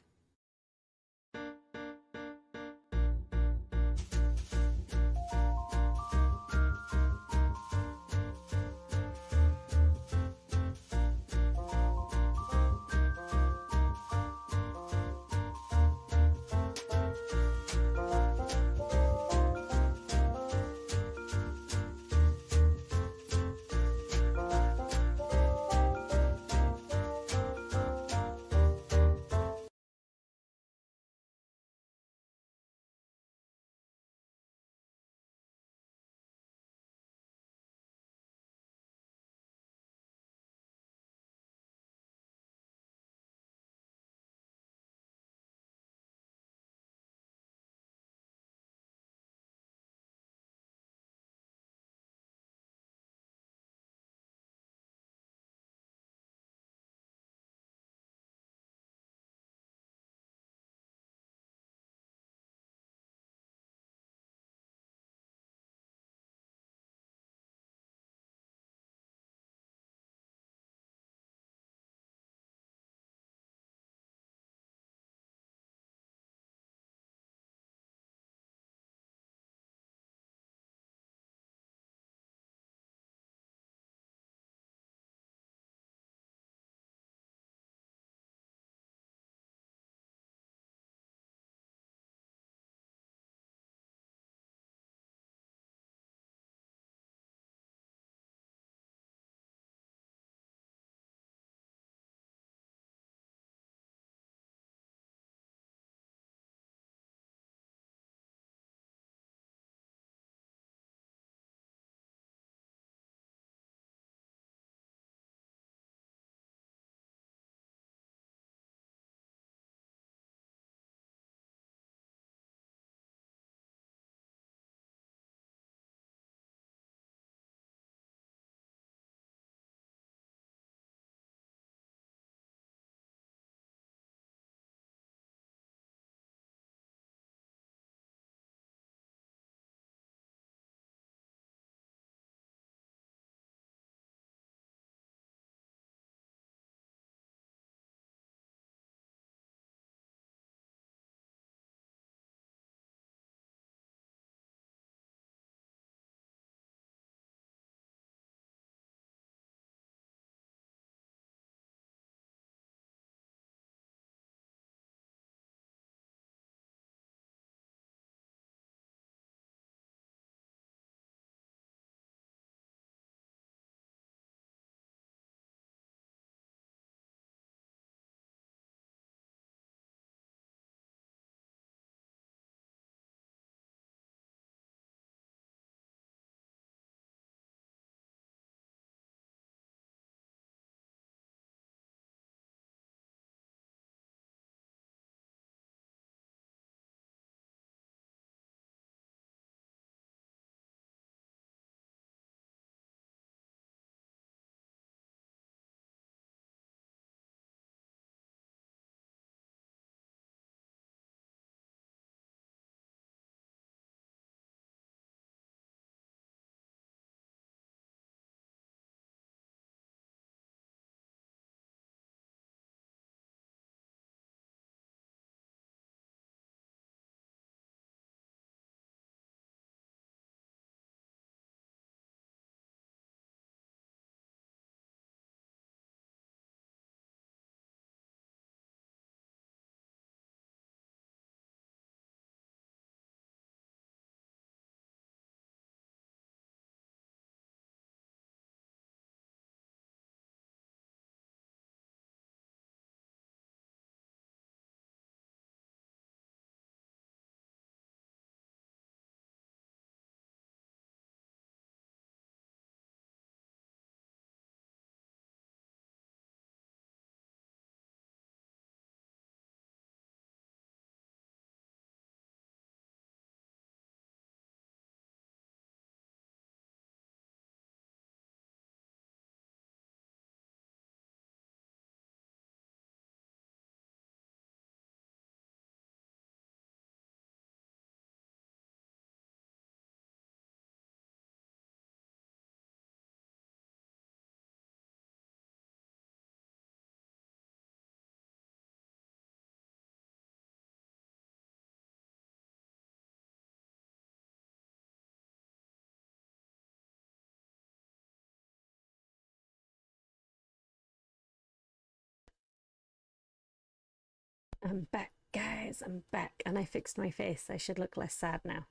I'm back, guys. I'm back. And I fixed my face. I should look less sad now.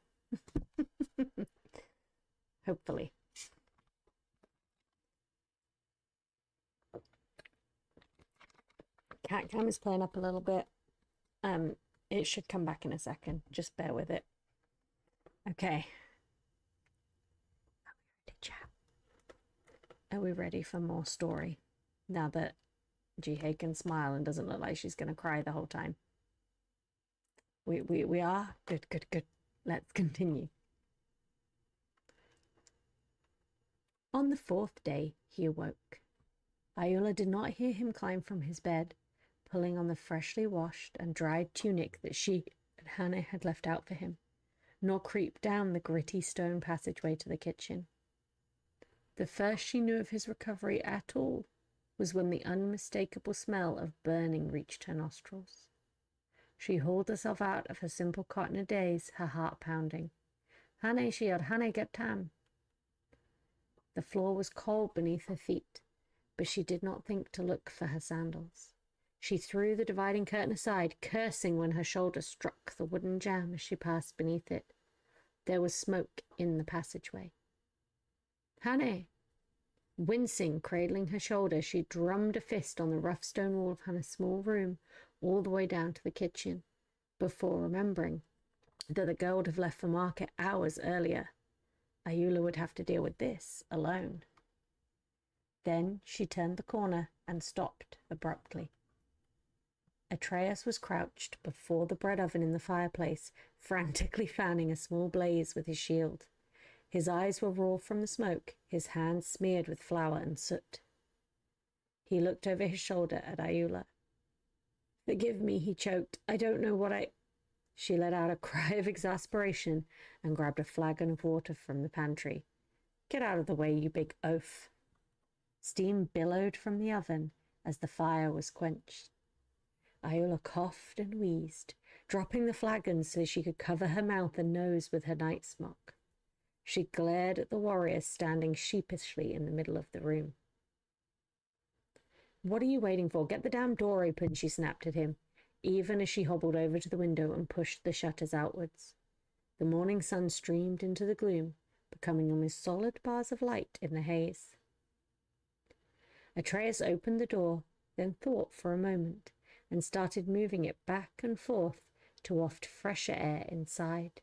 Hopefully. Cat cam is playing up a little bit. It should come back in a second. Just bear with it. Okay. Are we ready for more story? Now that Jihei can smile and doesn't look like she's going to cry the whole time. We are? Good, good, good. Let's continue. On the fourth day, he awoke. Ayula did not hear him climb from his bed, pulling on the freshly washed and dried tunic that she and Hannah had left out for him, nor creep down the gritty stone passageway to the kitchen. The first she knew of his recovery at all was when the unmistakable smell of burning reached her nostrils. She hauled herself out of her simple cot in a daze, her heart pounding. Hannah, she yelled, Hannah, get tam. The floor was cold beneath her feet, but she did not think to look for her sandals. She threw the dividing curtain aside, cursing when her shoulder struck the wooden jamb as she passed beneath it. There was smoke in the passageway. Hannah! Wincing, cradling her shoulder, she drummed a fist on the rough stone wall of Hannah's small room, all the way down to the kitchen, before remembering that the girl would have left for market hours earlier. Ayula would have to deal with this alone. Then she turned the corner and stopped abruptly. Atreus was crouched before the bread oven in the fireplace, frantically fanning a small blaze with his shield. His eyes were raw from the smoke, his hands smeared with flour and soot. He looked over his shoulder at Ayula. Forgive me, he choked. I don't know what I... She let out a cry of exasperation and grabbed a flagon of water from the pantry. Get out of the way, you big oaf. Steam billowed from the oven as the fire was quenched. Ayula coughed and wheezed, dropping the flagon so she could cover her mouth and nose with her night smock. She glared at the warriors standing sheepishly in the middle of the room. What are you waiting for? Get the damn door open, she snapped at him, even as she hobbled over to the window and pushed the shutters outwards. The morning sun streamed into the gloom, becoming almost solid bars of light in the haze. Atreus opened the door, then thought for a moment, and started moving it back and forth to waft fresher air inside.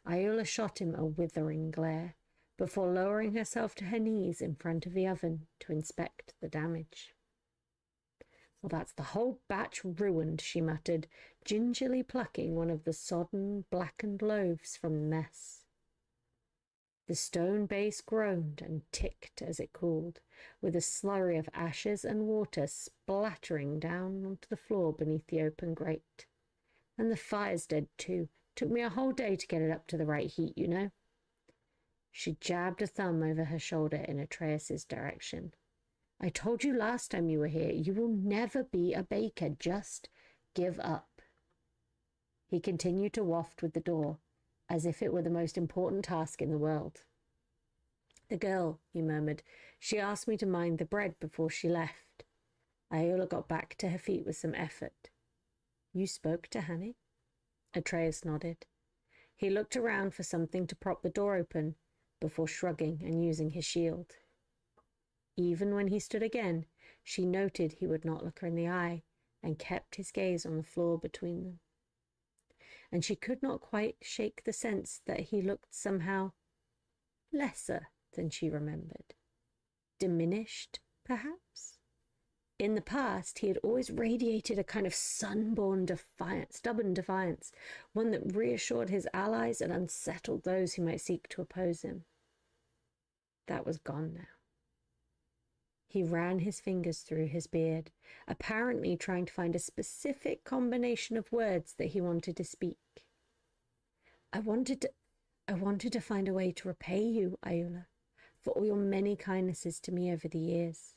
Ayula shot him a withering glare, before lowering herself to her knees in front of the oven to inspect the damage. Well, that's the whole batch ruined, she muttered, gingerly plucking one of the sodden, blackened loaves from the mess. The stone base groaned and ticked as it cooled, with a slurry of ashes and water splattering down onto the floor beneath the open grate. And the fire's dead too. Took me a whole day to get it up to the right heat, you know. She jabbed a thumb over her shoulder in Atreus's direction. I told you last time you were here, you will never be a baker. Just give up. He continued to waft with the door, as if it were the most important task in the world. The girl, he murmured, she asked me to mind the bread before she left. Ayula got back to her feet with some effort. You spoke to Hannah? Atreus nodded. He looked around for something to prop the door open, before shrugging and using his shield. Even when he stood again, she noted he would not look her in the eye, and kept his gaze on the floor between them. And she could not quite shake the sense that he looked somehow lesser than she remembered. Diminished, perhaps? In the past, he had always radiated a kind of sunborn defiance, stubborn defiance, one that reassured his allies and unsettled those who might seek to oppose him. That was gone now. He ran his fingers through his beard, apparently trying to find a specific combination of words that he wanted to speak. I wanted to find a way to repay you, Ayula, for all your many kindnesses to me over the years.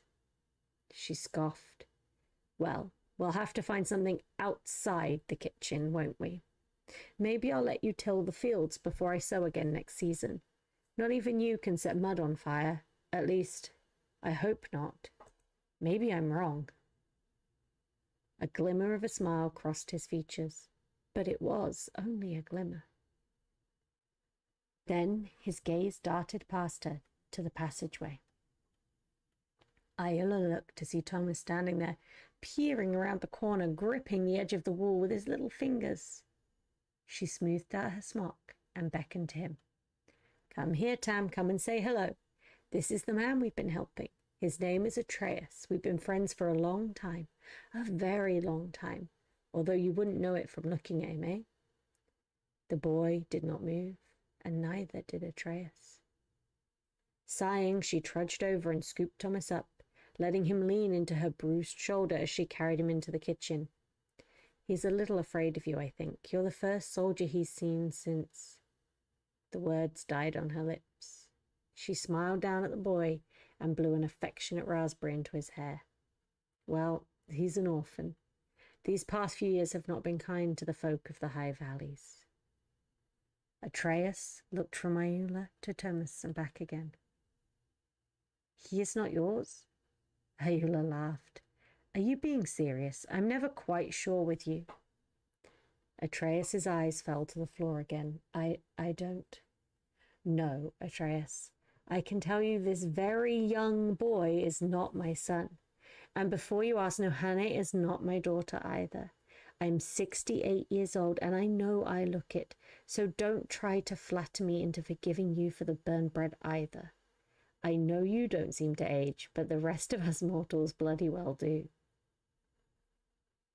She scoffed. Well, we'll have to find something outside the kitchen, won't we? Maybe I'll let you till the fields before I sow again next season. Not even you can set mud on fire. At least, I hope not. Maybe I'm wrong. A glimmer of a smile crossed his features, but it was only a glimmer. Then his gaze darted past her to the passageway. Iola looked to see Thomas standing there, peering around the corner, gripping the edge of the wall with his little fingers. She smoothed out her smock and beckoned to him. "Come here, Tam, come and say hello. This is the man we've been helping. His name is Atreus. We've been friends for a long time, a very long time, although you wouldn't know it from looking at him, eh?" The boy did not move, and neither did Atreus. Sighing, she trudged over and scooped Thomas up, letting him lean into her bruised shoulder as she carried him into the kitchen. "He's a little afraid of you, I think. You're the first soldier he's seen since—" The words died on her lips. She smiled down at the boy and blew an affectionate raspberry into his hair. "Well, he's an orphan. These past few years have not been kind to the folk of the high valleys." Atreus looked from Iola to Thomas and back again. "He is not yours?" Iola laughed. "Are you being serious? I'm never quite sure with you." Atreus's eyes fell to the floor again. I don't. "No, Atreus. I can tell you this very young boy is not my son. And before you ask, no, Hannah is not my daughter either. I'm 68 years old, and I know I look it, so don't try to flatter me into forgiving you for the burned bread either. I know you don't seem to age, but the rest of us mortals bloody well do."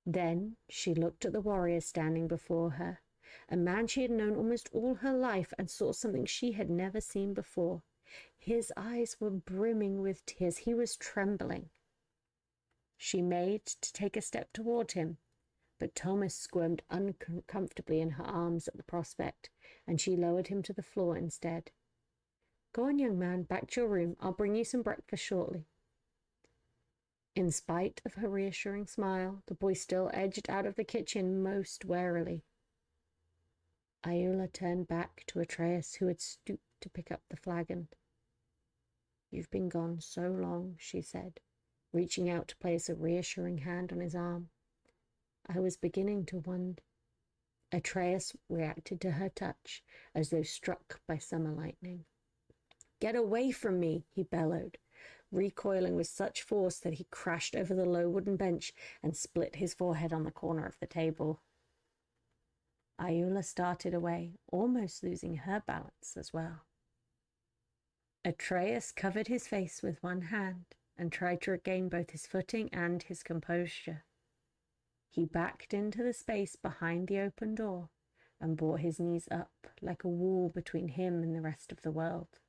Then she looked at the warrior standing before her, a man she had known almost all her life, and saw something she had never seen before. His eyes were brimming with tears. He was trembling. She made to take a step toward him, but Thomas squirmed uncomfortably in her arms at the prospect, and she lowered him to the floor instead. "Go on, young man, back to your room. I'll bring you some breakfast shortly." In spite of her reassuring smile, the boy still edged out of the kitchen most warily. Iola turned back to Atreus, who had stooped to pick up the flagon. "You've been gone so long," she said, reaching out to place a reassuring hand on his arm. "I was beginning to wonder." Atreus reacted to her touch as though struck by summer lightning. "Get away from me," he bellowed, recoiling with such force that he crashed over the low wooden bench and split his forehead on the corner of the table. Iola started away, almost losing her balance as well. Atreus covered his face with one hand and tried to regain both his footing and his composure. He backed into the space behind the open door and brought his knees up like a wall between him and the rest of the world.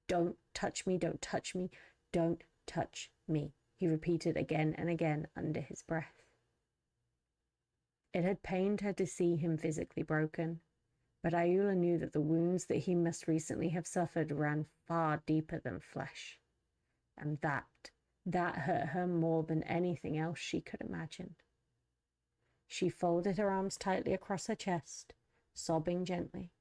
"Don't touch me, don't touch me, don't touch me," he repeated again and again under his breath. It had pained her to see him physically broken, but Iola knew that the wounds that he must recently have suffered ran far deeper than flesh, and that hurt her more than anything else she could imagine. She folded her arms tightly across her chest, sobbing gently,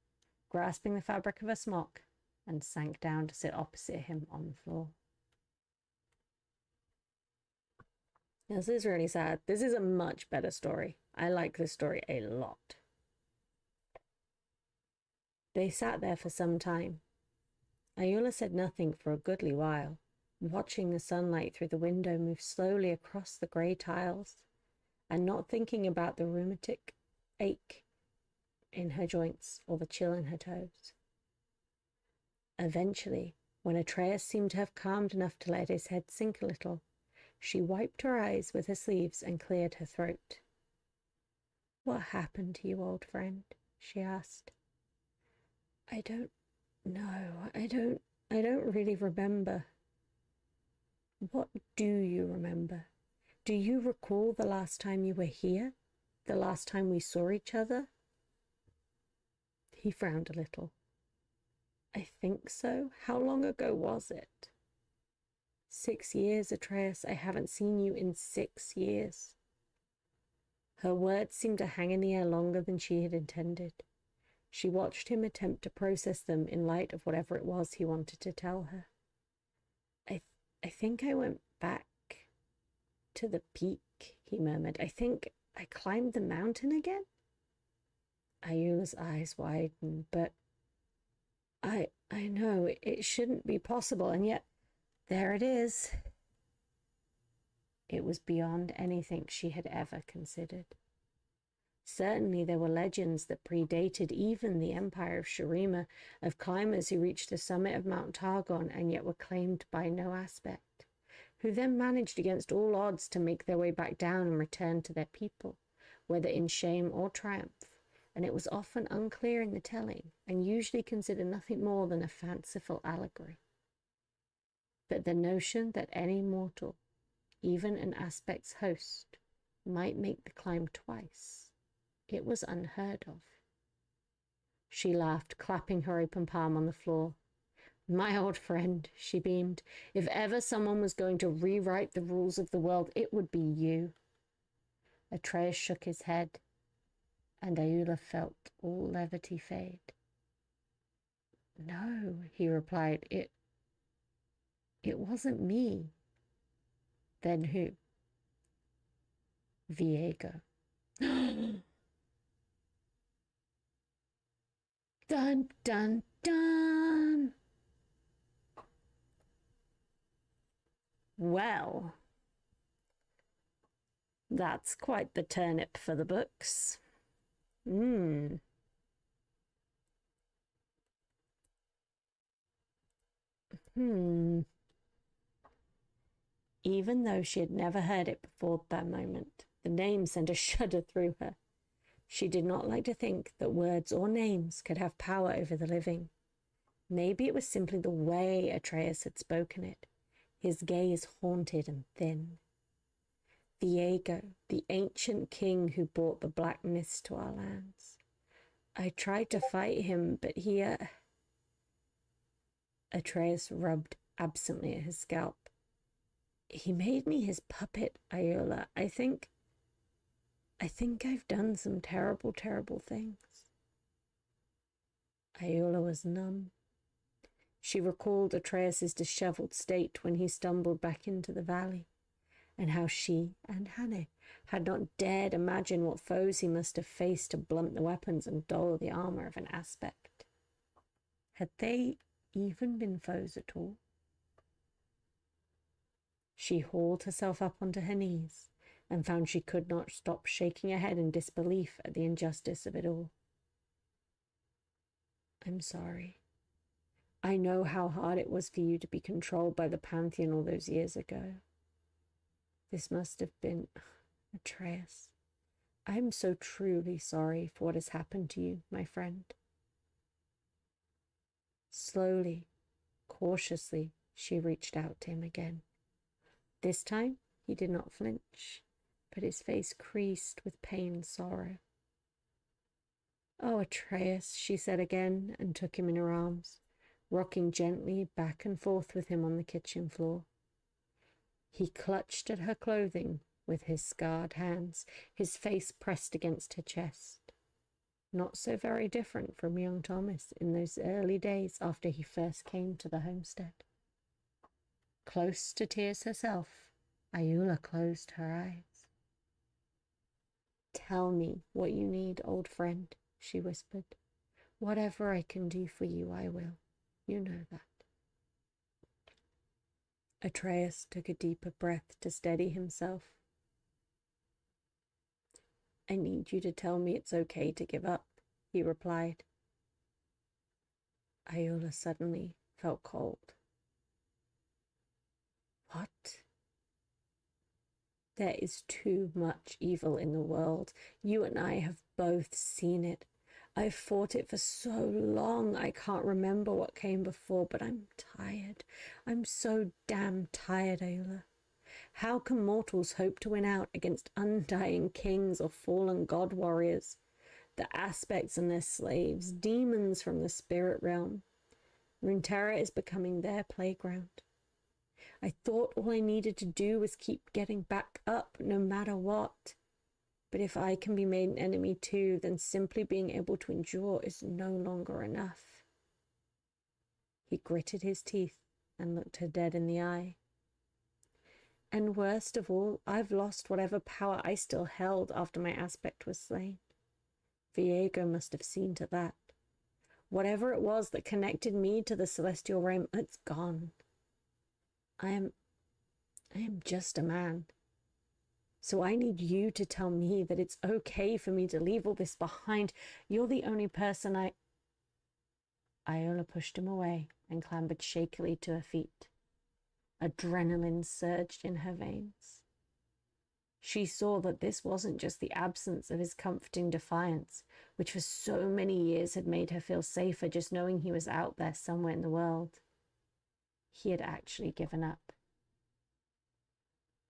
grasping the fabric of her smock, and sank down to sit opposite him on the floor. This is really sad. This is a much better story. I like this story a lot. They sat there for some time. Iola said nothing for a goodly while, watching the sunlight through the window move slowly across the grey tiles, and not thinking about the rheumatic ache in her joints or the chill in her toes. Eventually, when Atreus seemed to have calmed enough to let his head sink a little, she wiped her eyes with her sleeves and cleared her throat. "What happened to you, old friend?" she asked. "I don't know. I don't really remember." "What do you remember? Do you recall the last time you were here? The last time we saw each other?" He frowned a little. "I think so. How long ago was it?" 6 years, Atreus. I haven't seen you in 6 years. Her words seemed to hang in the air longer than she had intended. She watched him attempt to process them in light of whatever it was he wanted to tell her. I think I went back to the peak he murmured. I think I climbed the mountain again? Ayula's eyes widened, but I know it shouldn't be possible, and yet there it is. It was beyond anything she had ever considered. Certainly there were legends that predated even the empire of Shurima, of climbers who reached the summit of Mount Targon and yet were claimed by no aspect, who then managed against all odds to make their way back down and return to their people, whether in shame or triumph, and it was often unclear in the telling, and usually considered nothing more than a fanciful allegory. But the notion that any mortal, even an aspect's host, might make the climb twice, it was unheard of. She laughed, clapping her open palm on the floor. My old friend, she beamed. If ever someone was going to rewrite the rules of the world, it would be you. Atreus shook his head, and Ayula felt all levity fade. No, he replied, it wasn't me. Then who? Viego. Dun, dun, dun. Well, that's quite the turnip for the books. Even though she had never heard it before that moment, the name sent a shudder through her. She did not like to think that words or names could have power over the living. Maybe it was simply the way Atreus had spoken it, his gaze haunted and thin. Viego, the ancient king who brought the black mist to our lands. I tried to fight him, but he... Atreus rubbed absently at his scalp. He made me his puppet, Ayula. I think I've done some terrible, terrible things. Ayula was numb. She recalled Atreus's disheveled state when he stumbled back into the valley, and how she and Hane had not dared imagine what foes he must have faced to blunt the weapons and dull the armor of an aspect. Had they even been foes at all? She hauled herself up onto her knees and found she could not stop shaking her head in disbelief at the injustice of it all. I'm sorry. I know how hard it was for you to be controlled by the Pantheon all those years ago. This must have been... Atreus, I am so truly sorry for what has happened to you, my friend. Slowly, cautiously, she reached out to him again. This time, he did not flinch, but his face creased with pain and sorrow. Oh, Atreus, she said again, and took him in her arms, rocking gently back and forth with him on the kitchen floor. He clutched at her clothing with his scarred hands, his face pressed against her chest. Not so very different from young Thomas in those early days after he first came to the homestead. Close to tears herself, Ayula closed her eyes. Tell me what you need, old friend, she whispered. Whatever I can do for you, I will. You know that. Atreus took a deeper breath to steady himself. I need you to tell me it's okay to give up, he replied. Ayula suddenly felt cold. What? There is too much evil in the world. You and I have both seen it. I've fought it for so long, I can't remember what came before, but I'm tired. I'm so damn tired, Ayula. How can mortals hope to win out against undying kings or fallen god warriors, the aspects and their slaves, demons from the spirit realm? Runeterra is becoming their playground. I thought all I needed to do was keep getting back up, no matter what. But if I can be made an enemy too, then simply being able to endure is no longer enough. He gritted his teeth and looked her dead in the eye. And worst of all, I've lost whatever power I still held after my aspect was slain. Viego must have seen to that. Whatever it was that connected me to the celestial realm, it's gone. I am just a man. So I need you to tell me that it's okay for me to leave all this behind. You're the only person Iola pushed him away and clambered shakily to her feet. Adrenaline surged in her veins. She saw that this wasn't just the absence of his comforting defiance, which for so many years had made her feel safer just knowing he was out there somewhere in the world. He had actually given up.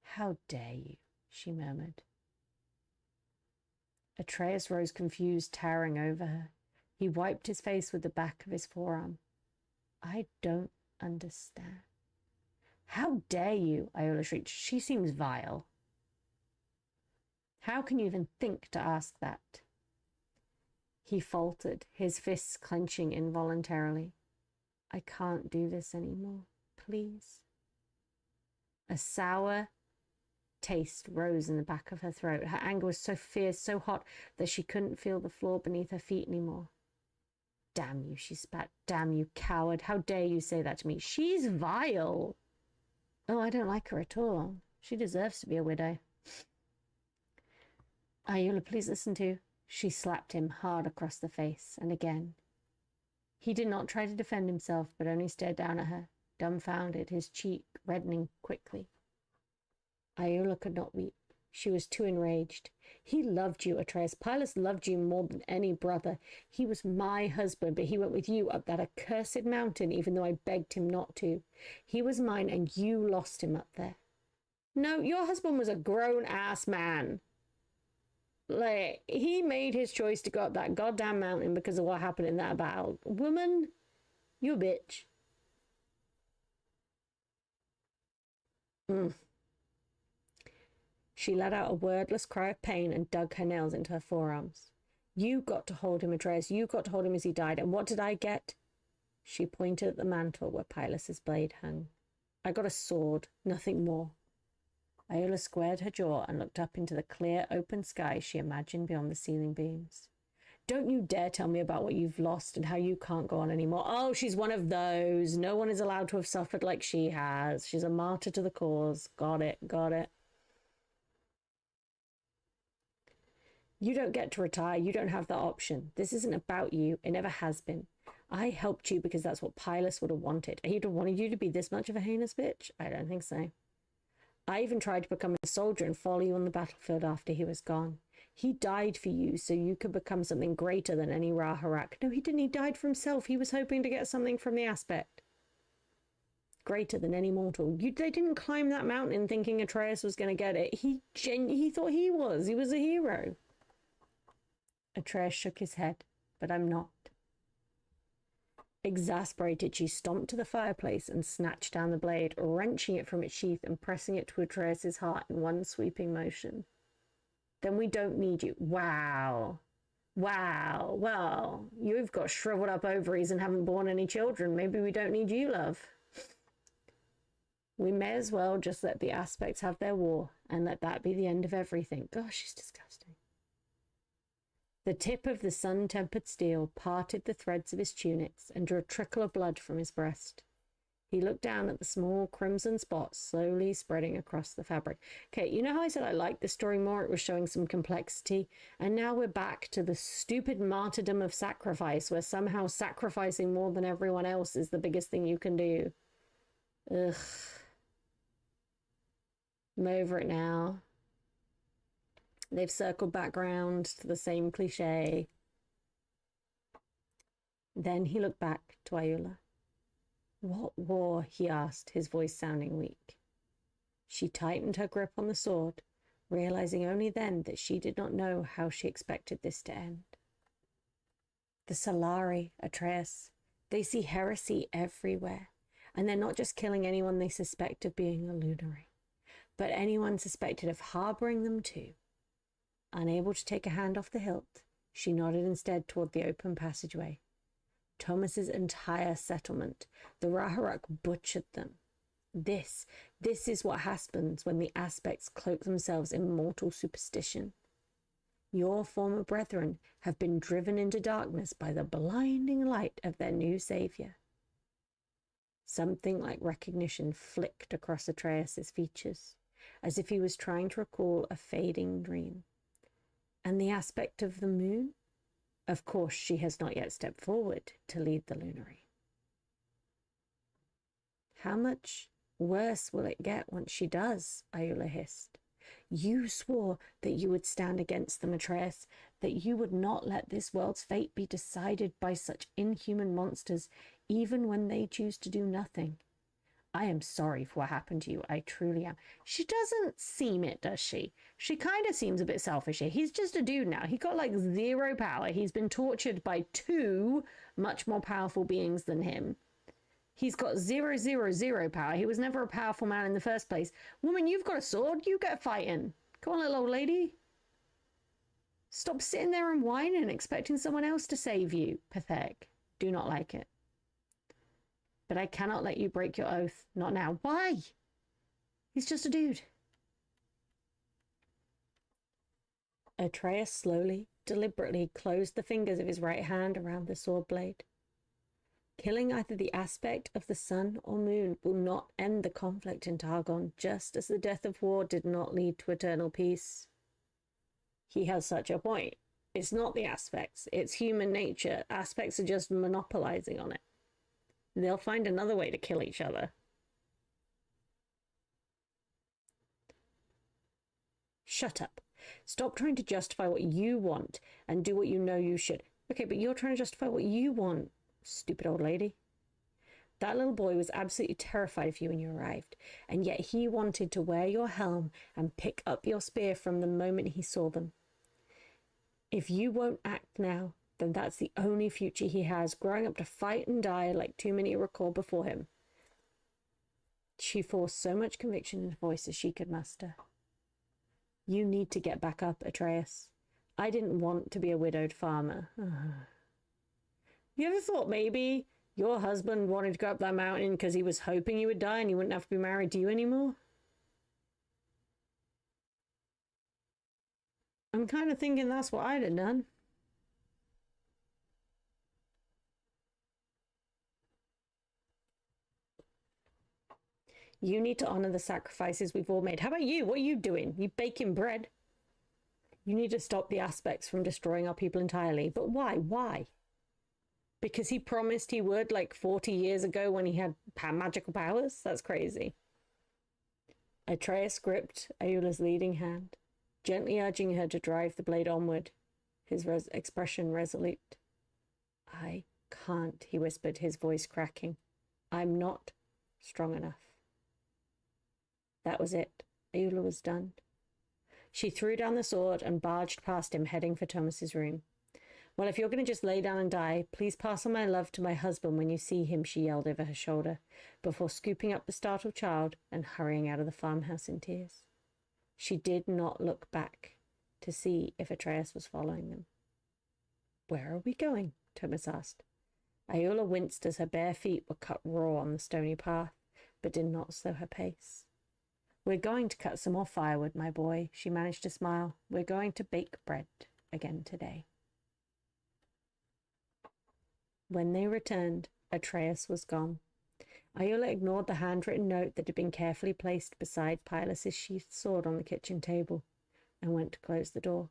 "How dare you?" she murmured. Atreus rose confused, towering over her. He wiped his face with the back of his forearm. "I don't understand." "How dare you?" Iola shrieked. "She seems vile." "How can you even think to ask that?" He faltered, his fists clenching involuntarily. "I can't do this anymore. Please." A sour taste rose in the back of her throat. Her anger was so fierce, so hot, that she couldn't feel the floor beneath her feet anymore. "Damn you," she spat. "Damn you, coward. How dare you say that to me? She's vile." "Oh, I don't like her at all. She deserves to be a widow." "Iola, please listen to..." She slapped him hard across the face, and again. He did not try to defend himself, but only stared down at her, dumbfounded, his cheek reddening quickly. Iola could not weep. She was too enraged. "He loved you, Atreus. Pylus loved you more than any brother. He was my husband, but he went with you up that accursed mountain, even though I begged him not to. He was mine, and you lost him up there. No, your husband was a grown-ass man. Like, he made his choice to go up that goddamn mountain because of what happened in that battle. Woman, you a bitch." She let out a wordless cry of pain and dug her nails into her forearms. "You got to hold him, Atreus. You got to hold him as he died. And what did I get?" She pointed at the mantle where Pylus' blade hung. "I got a sword, nothing more." Iola squared her jaw and looked up into the clear, open sky she imagined beyond the ceiling beams. "Don't you dare tell me about what you've lost and how you can't go on anymore. Oh, she's one of those. No one is allowed to have suffered like she has. She's a martyr to the cause. Got it, got it." "You don't get to retire. You don't have that option. This isn't about you. It never has been. I helped you because that's what Pylus would have wanted. He'd have wanted you to be this much of a heinous bitch? I don't think so. I even tried to become a soldier and follow you on the battlefield after he was gone. He died for you so you could become something greater than any Raharak. No, he didn't. He died for himself. He was hoping to get something from the aspect. Greater than any mortal. They didn't climb that mountain thinking Atreus was going to get it. He thought he was. He was a hero." Atreus shook his head. "But I'm not." Exasperated, she stomped to the fireplace and snatched down the blade, wrenching it from its sheath and pressing it to Atreus' heart in one sweeping motion. "Then we don't need you." Wow. Wow. Well, you've got shriveled up ovaries and haven't borne any children. Maybe we don't need you, love. We may as well just let the aspects have their war and let that be the end of everything. Gosh, she's disgusting. The tip of the sun-tempered steel parted the threads of his tunics and drew a trickle of blood from his breast. He looked down at the small crimson spots slowly spreading across the fabric. Okay, you know how I said I liked this story more? It was showing some complexity. And now we're back to the stupid martyrdom of sacrifice, where somehow sacrificing more than everyone else is the biggest thing you can do. Ugh. I'm over it now. They've circled back round to the same cliche. Then he looked back to Iola. "What war?" he asked, his voice sounding weak. She tightened her grip on the sword, realizing only then that she did not know how she expected this to end. "The Solari, Atreus. They see heresy everywhere, and they're not just killing anyone they suspect of being a lunary, but anyone suspected of harboring them too." Unable to take a hand off the hilt, she nodded instead toward the open passageway. Thomas's entire settlement. The Raharak butchered them. This is what happens when the aspects cloak themselves in mortal superstition. Your former brethren have been driven into darkness by the blinding light of their new savior. Something like recognition flicked across Atreus's features, as if he was trying to recall a fading dream. And the aspect of the moon? Of course, she has not yet stepped forward to lead the lunary. How much worse will it get once she does? Ayula hissed. You swore that you would stand against them, Atreus, that you would not let this world's fate be decided by such inhuman monsters, even when they choose to do nothing. I am sorry for what happened to you. I truly am. She doesn't seem it, does she? She kind of seems a bit selfish here. He's just a dude now. He got like 0 power. He's been tortured by 2 much more powerful beings than him. He's got 0 power. He was never a powerful man in the first place. Woman, you've got a sword. You get fighting. Come on, little old lady. Stop sitting there and whining and expecting someone else to save you. Pathetic. Do not like it. But I cannot let you break your oath. Not now. Why? He's just a dude. Atreus slowly, deliberately closed the fingers of his right hand around the sword blade. Killing either the aspect of the sun or moon will not end the conflict in Targon, just as the death of war did not lead to eternal peace. He has such a point. It's not the aspects. It's human nature. Aspects are just monopolizing on it. They'll find another way to kill each other. Shut up. Stop trying to justify what you want and do what you know you should. Okay, but you're trying to justify what you want. Stupid old lady. That little boy was absolutely terrified of you when you arrived, and yet he wanted to wear your helm and pick up your spear from the moment he saw them. If you won't act now, then that's the only future he has, growing up to fight and die like too many recalled before him. She forced so much conviction in her voice as she could muster. You need to get back up, Atreus. I didn't want to be a widowed farmer. You ever thought maybe your husband wanted to go up that mountain because he was hoping you would die and he wouldn't have to be married to you anymore? I'm kind of thinking that's what I'd have done. You need to honor the sacrifices we've all made. How about you? What are you doing? You baking bread? You need to stop the aspects from destroying our people entirely. But why? Why? Because he promised he would like 40 years ago when he had magical powers? That's crazy. Atreus gripped Ayula's leading hand, gently urging her to drive the blade onward, his expression resolute. I can't, he whispered, his voice cracking. I'm not strong enough. That was it. Ayula was done. She threw down the sword and barged past him, heading for Thomas's room. Well, if you're going to just lay down and die, please pass on my love to my husband when you see him, she yelled over her shoulder, before scooping up the startled child and hurrying out of the farmhouse in tears. She did not look back to see if Atreus was following them. Where are we going? Thomas asked. Ayula winced as her bare feet were cut raw on the stony path, but did not slow her pace. We're going to cut some more firewood, my boy, she managed to smile. We're going to bake bread again today. When they returned, Atreus was gone. Ayula ignored the handwritten note that had been carefully placed beside Pylus's sheathed sword on the kitchen table and went to close the door.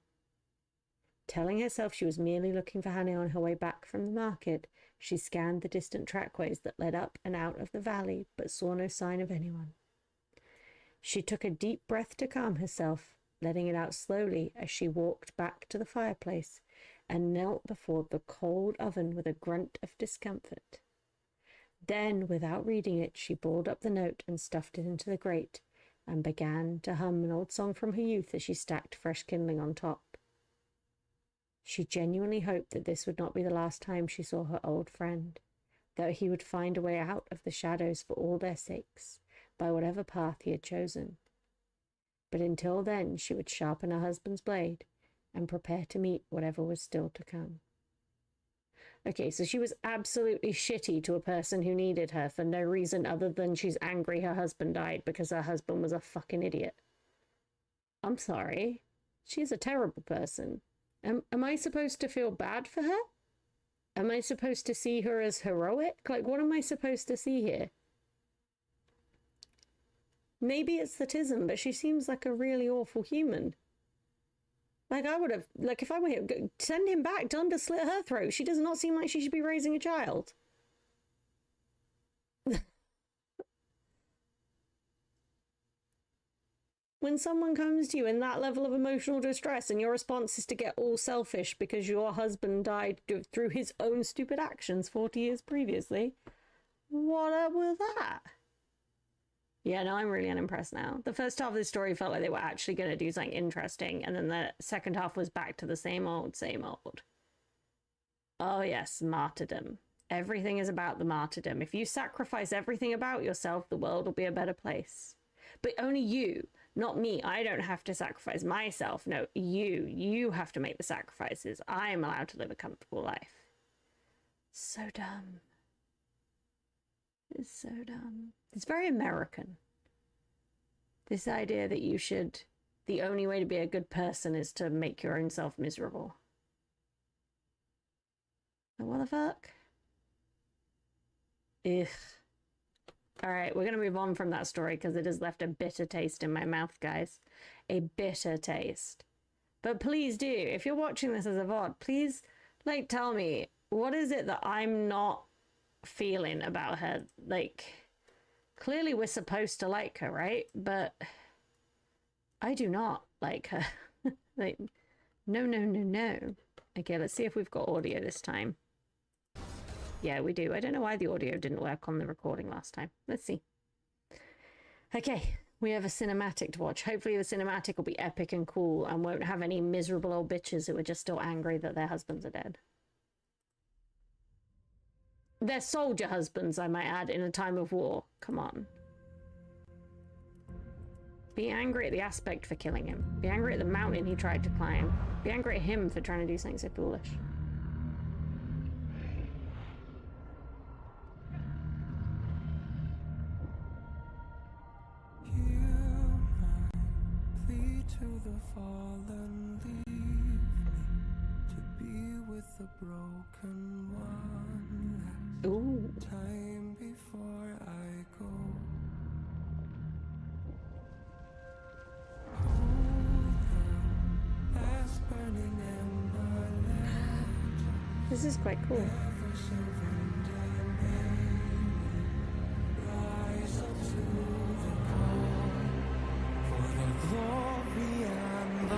Telling herself she was merely looking for Hannah on her way back from the market, she scanned the distant trackways that led up and out of the valley, but saw no sign of anyone. She took a deep breath to calm herself, letting it out slowly as she walked back to the fireplace and knelt before the cold oven with a grunt of discomfort. Then, without reading it, she balled up the note and stuffed it into the grate and began to hum an old song from her youth as she stacked fresh kindling on top. She genuinely hoped that this would not be the last time she saw her old friend, that he would find a way out of the shadows for all their sakes, by whatever path he had chosen. But until then, she would sharpen her husband's blade and prepare to meet whatever was still to come. Okay, so she was absolutely shitty to a person who needed her for no reason other than she's angry her husband died because her husband was a fucking idiot. I'm sorry. She's a terrible person. Am I supposed to feel bad for her? Am I supposed to see her as heroic? Like, what am I supposed to see here? Maybe it's the tism, but she seems like a really awful human. Like, I would have, like, if I were here, send him back, tell him to slit her throat. She does not seem like she should be raising a child. When someone comes to you in that level of emotional distress and your response is to get all selfish because your husband died through his own stupid actions 40 years previously, what up with that? Yeah, no, I'm really unimpressed now. The first half of the story felt like they were actually going to do something interesting, and then the second half was back to the same old, same old. Oh yes, martyrdom. Everything is about the martyrdom. If you sacrifice everything about yourself, the world will be a better place. But only you. Not me. I don't have to sacrifice myself. No, you. You have to make the sacrifices. I am allowed to live a comfortable life. So dumb. It's so dumb. It's very American. This idea that you should... The only way to be a good person is to make your own self miserable. What the fuck? Ugh. Alright, we're going to move on from that story because it has left a bitter taste in my mouth, guys. A bitter taste. But please do, if you're watching this as a VOD, please, like, tell me, what is it that I'm not feeling about her? Like, clearly we're supposed to like her, right? But I do not like her. Like, no, no, no, no. Okay, let's see if we've got audio this time. Yeah, we do. I don't know why the audio didn't work on the recording last time. Let's see. Okay, we have a cinematic to watch. Hopefully the cinematic will be epic and cool and won't have any miserable old bitches who are just still angry that their husbands are dead. They're soldier husbands, I might add, in a time of war. Come on. Be angry at the aspect for killing him. Be angry at the mountain he tried to climb. Be angry at him for trying to do something so foolish. To the fallen, leave me to be with the broken one. Ooh. Time before I go. Hold the last burning ember. This is quite cool. Rise up to the call for the glory and the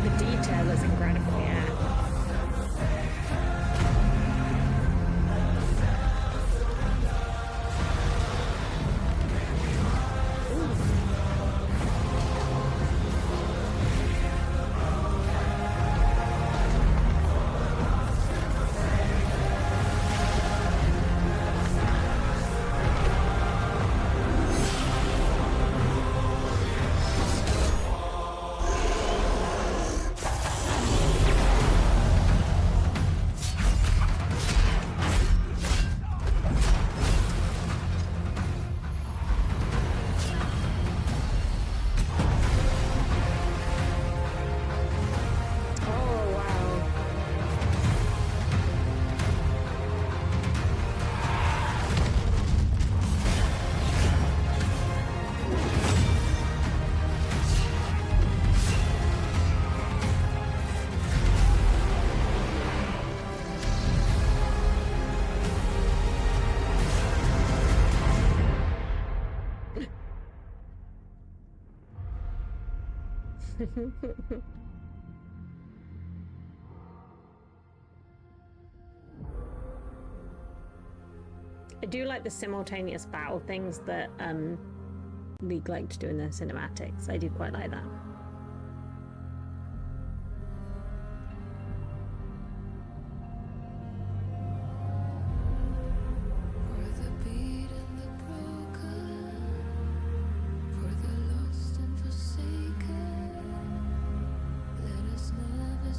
The detail is incredible, yeah. I do like the simultaneous battle things that League like to do in their cinematics. I do quite like that. for the lost and forsaken. Let us never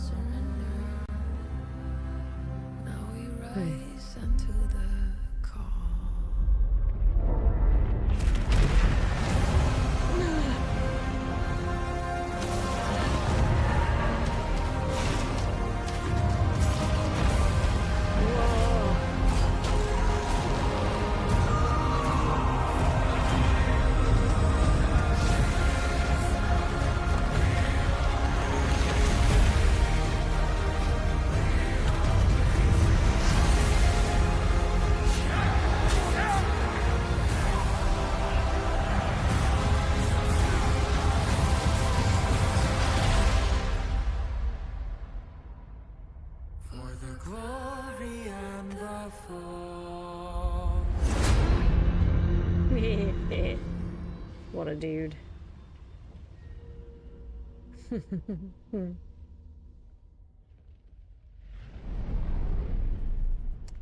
What a dude.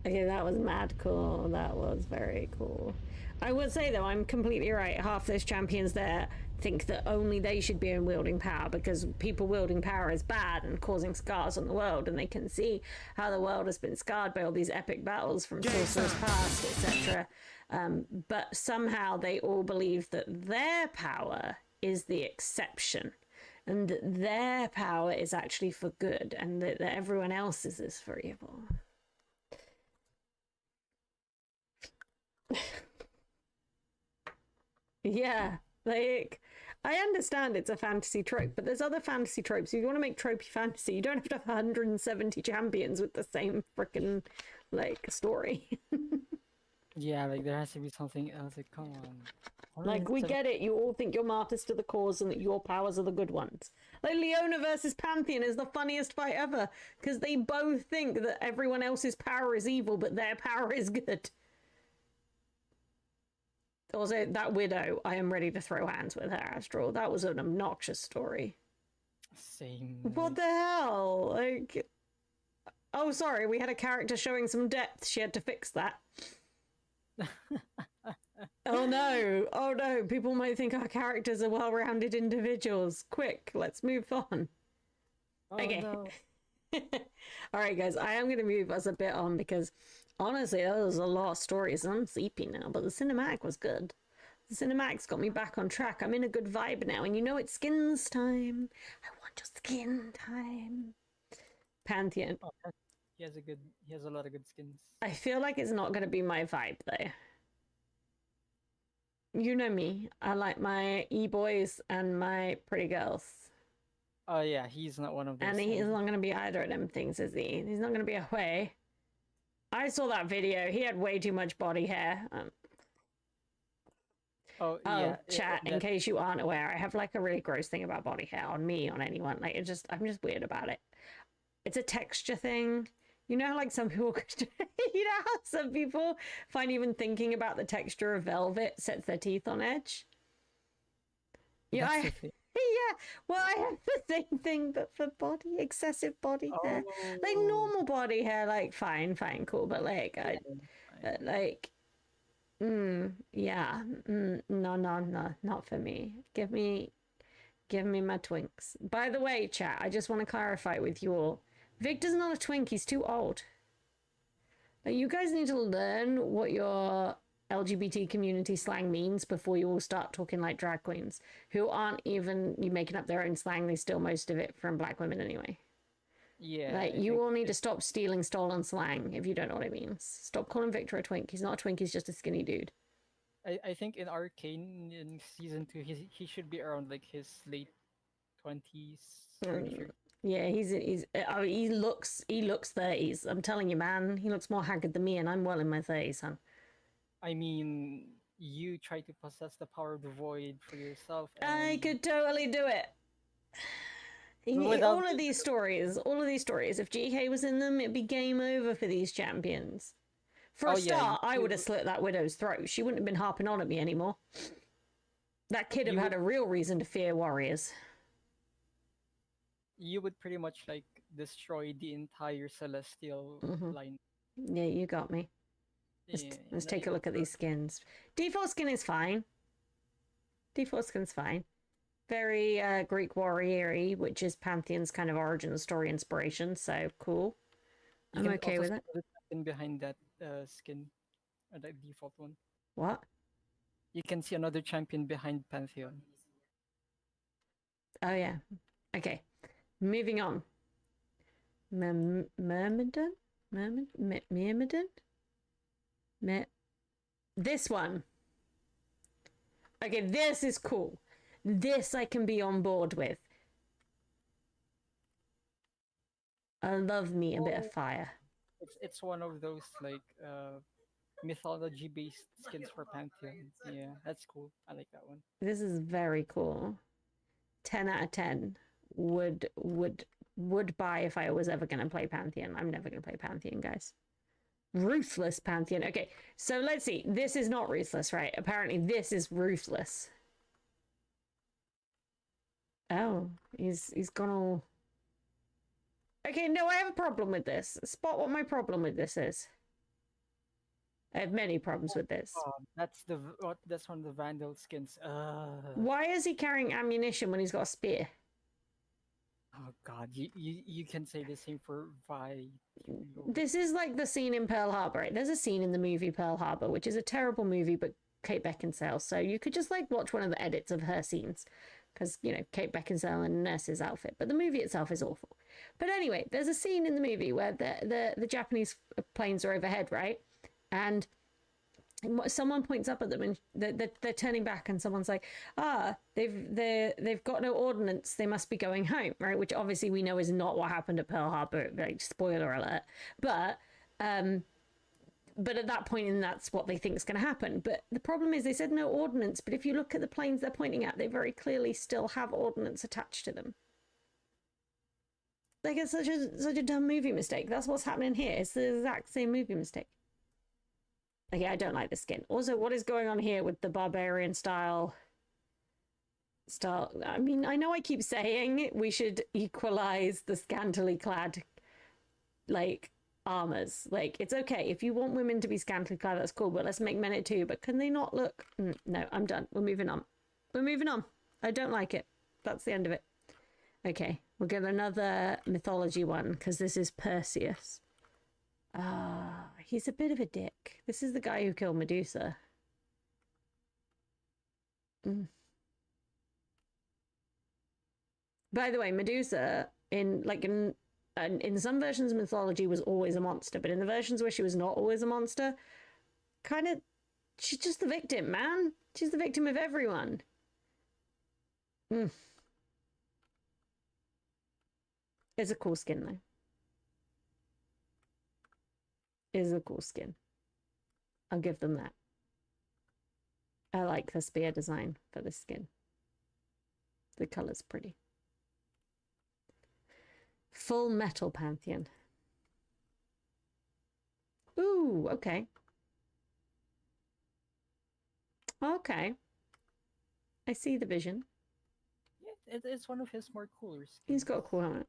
Okay, that was mad cool. That was very cool. I would say though, I'm completely right. Half those champions there think that only they should be in wielding power because people wielding power is bad and causing scars on the world, and they can see how the world has been scarred by all these epic battles from Sorcerer's Past, etc. But somehow they all believe that their power is the exception, and that their power is actually for good, and that everyone else's is for evil. Yeah, like, I understand it's a fantasy trope, but there's other fantasy tropes. If you want to make tropey fantasy, you don't have to have 170 champions with the same freaking, like, story. Yeah, like there has to be something else. Like, come on. Like, we get it. You all think you're martyrs to the cause and that your powers are the good ones. Like, Leona versus Pantheon is the funniest fight ever, because they both think that everyone else's power is evil, but their power is good. Also, that widow, I am ready to throw hands with her, Astral. That was an obnoxious story. Same. What the hell? Like, oh, sorry, we had a character showing some depth. She had to fix that. Oh no, people might think our characters are well-rounded individuals. Quick, let's move on. Oh, Okay. no. All right, guys, I am going to move us a bit on because honestly, there was a lot of stories and I'm sleepy now, but the cinematic was good. The cinematic's got me back on track. I'm in a good vibe now, and you know it's skins time. I want your skin time. Pantheon. Oh, he has a lot of good skins. I feel like it's not going to be my vibe though. You know me. I like my e-boys and my pretty girls. Oh yeah, he's not one of those. And he's not going to be either of them things, is he? He's not going to be a Hui. I saw that video. He had way too much body hair. Yeah. Chat, in case you aren't aware, I have like a really gross thing about body hair on me, on anyone. Like, I'm just weird about it. It's a texture thing. You know how like some people, you know how some people find even thinking about the texture of velvet sets their teeth on edge? Yeah, yeah. Well, I have the same thing, but for excessive body hair. Like normal body hair, like fine, cool. But like, no, not for me. Give me my twinks. By the way, chat, I just want to clarify with you all. Victor's not a twink, he's too old. Like, you guys need to learn what your LGBT community slang means before you all start talking like drag queens, who aren't even making up their own slang. They steal most of it from black women anyway. Yeah. Like, you all need to stop stealing stolen slang, if you don't know what it means. Stop calling Victor a twink. He's not a twink, he's just a skinny dude. I think in Arcane in season 2, he should be around like his late 20s. Yeah, he looks 30s. I'm telling you, man, he looks more haggard than me, and I'm well in my 30s, son. I mean, you try to possess the power of the void for yourself. I could totally do it. All of these stories, if GK was in them, it'd be game over for these champions. For a start, I would have slit that widow's throat. She wouldn't have been harping on at me anymore. That kid would have had a real reason to fear warriors. You would pretty much like destroy the entire celestial line. Yeah, you got me. Let's take a look at these skins. Default skin is fine. Default skin's fine. Very Greek warrior-y, which is Pantheon's kind of origin story inspiration, so cool. I'm okay with it. Behind that skin, or that default one. What? You can see another champion behind Pantheon. Oh yeah. Okay. Moving on. Myrmidon? This one. Okay, this is cool. This I can be on board with. I love me a bit of fire. It's one of those like mythology based skins for Pantheon. Yeah, that's cool. I like that one. This is very cool. 10 out of 10. Would buy if I was ever going to play Pantheon. I'm never going to play Pantheon, guys. Ruthless Pantheon. Okay, so let's see. This is not ruthless, right? Apparently this is ruthless. Oh, he's gone all... Okay, no, I have a problem with this. Spot what my problem with this is. I have many problems with this. That's that's one of the Vandal skins. Why is he carrying ammunition when he's got a spear? Oh god, you can say the same for Vi. This is like the scene in Pearl Harbor, right? There's a scene in the movie Pearl Harbor, which is a terrible movie, but Kate Beckinsale. So you could just like watch one of the edits of her scenes. Because, you know, Kate Beckinsale in a nurse's outfit. But the movie itself is awful. But anyway, there's a scene in the movie where the Japanese planes are overhead, right? And someone points up at them and they're turning back and someone's like, they've got no ordnance, they must be going home, right? Which obviously we know is not what happened at Pearl Harbor, like spoiler alert. But at that point, and that's what they think is going to happen. But the problem is they said no ordnance, but if you look at the planes they're pointing at, they very clearly still have ordnance attached to them. Like, it's such a dumb movie mistake. That's what's happening here. It's the exact same movie mistake. Okay, I don't like the skin. Also, what is going on here with the barbarian style? I mean, I know I keep saying we should equalize the scantily clad, like, armors. Like, it's okay if you want women to be scantily clad, that's cool, but let's make men it too. But can they not look? No, I'm done. We're moving on. I don't like it. That's the end of it. Okay, we'll get another mythology one because this is Perseus. He's a bit of a dick. This is the guy who killed Medusa. By the way, Medusa in some versions of mythology was always a monster, but in the versions where she was not always a monster, she's just the victim, man. She's the victim of everyone. It's a cool skin, though. Is a cool skin. I'll give them that. I like the spear design for this skin. The color's pretty. Full Metal Pantheon. Ooh, okay. Okay. I see the vision. Yeah, it's one of his more cooler skins. He's got a cool helmet.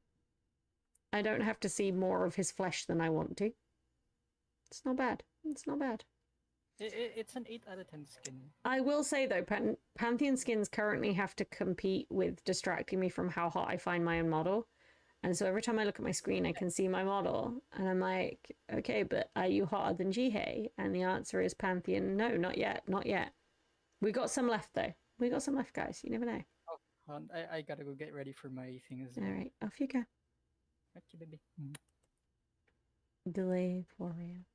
I don't have to see more of his flesh than I want to. It's not bad. It's not bad. It's an 8 out of 10 skin. I will say, though, Pantheon skins currently have to compete with distracting me from how hot I find my own model. And so every time I look at my screen, I can see my model. And I'm like, okay, but are you hotter than Jihei? And the answer is Pantheon, no, not yet, not yet. We got some left, though. We got some left, guys. You never know. Oh, I gotta go get ready for my things. All right, off you go. Okay, baby. Delay warrior.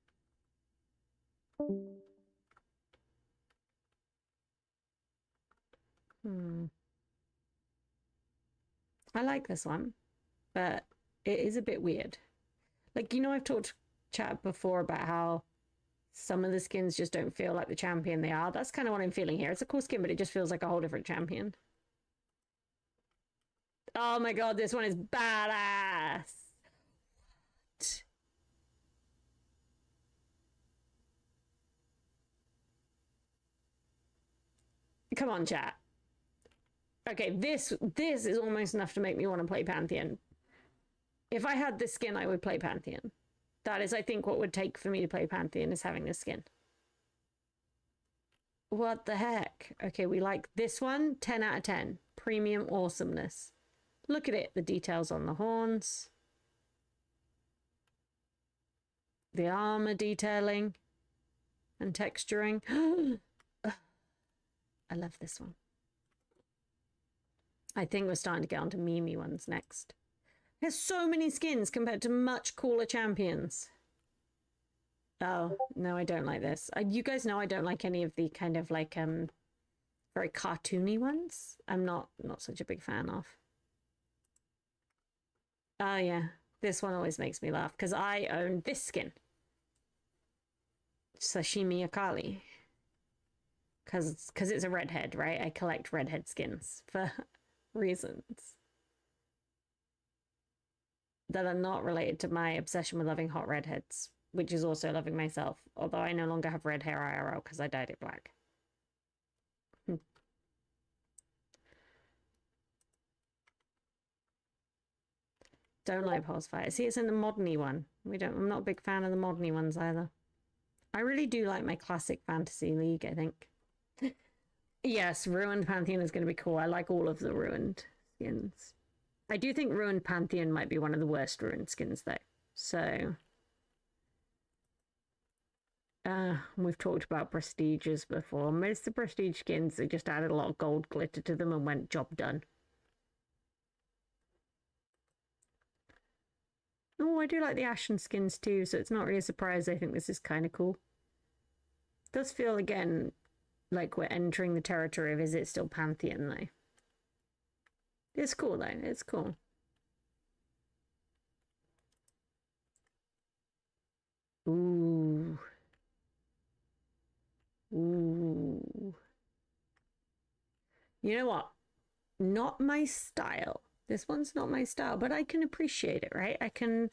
I like this one, but it is a bit weird. Like, you know, I've talked chat before about how some of the skins just don't feel like the champion they are. That's kind of what I'm feeling here. It's a cool skin, but it just feels like a whole different champion. Oh my god, this one is badass. What? Come on, chat. Okay, this is almost enough to make me want to play Pantheon. If I had this skin, I would play Pantheon. That is, I think, what would take for me to play Pantheon is having this skin. What the heck? Okay, we like this one. 10 out of 10. Premium awesomeness. Look at it. The details on the horns. The armor detailing and texturing. I love this one. I think we're starting to get onto memey ones next. There's so many skins compared to much cooler champions. Oh, no, I don't like this. You guys know I don't like any of the kind of like very cartoony ones. I'm not such a big fan of. Oh yeah, this one always makes me laugh because I own this skin. Sashimi Akali. Because it's a redhead, right? I collect redhead skins for reasons that are not related to my obsession with loving hot redheads, which is also loving myself, although I no longer have red hair IRL because I dyed it black. Don't like Pulse Fire. See, it's in the modern-y one. I'm not a big fan of the modern-y ones either. I really do like my classic fantasy league, I think. Yes, Ruined Pantheon is going to be cool. I like all of the Ruined skins. I do think Ruined Pantheon might be one of the worst Ruined skins, though. So, we've talked about Prestiges before. Most of the Prestige skins, they just added a lot of gold glitter to them and went, job done. Oh, I do like the Ashen skins too, so it's not really a surprise. I think this is kind of cool. It does feel, again, like we're entering the territory of is it still Pantheon, though? It's cool, though. It's cool. Ooh. Ooh. You know what? Not my style. This one's not my style, but I can appreciate it, right? I can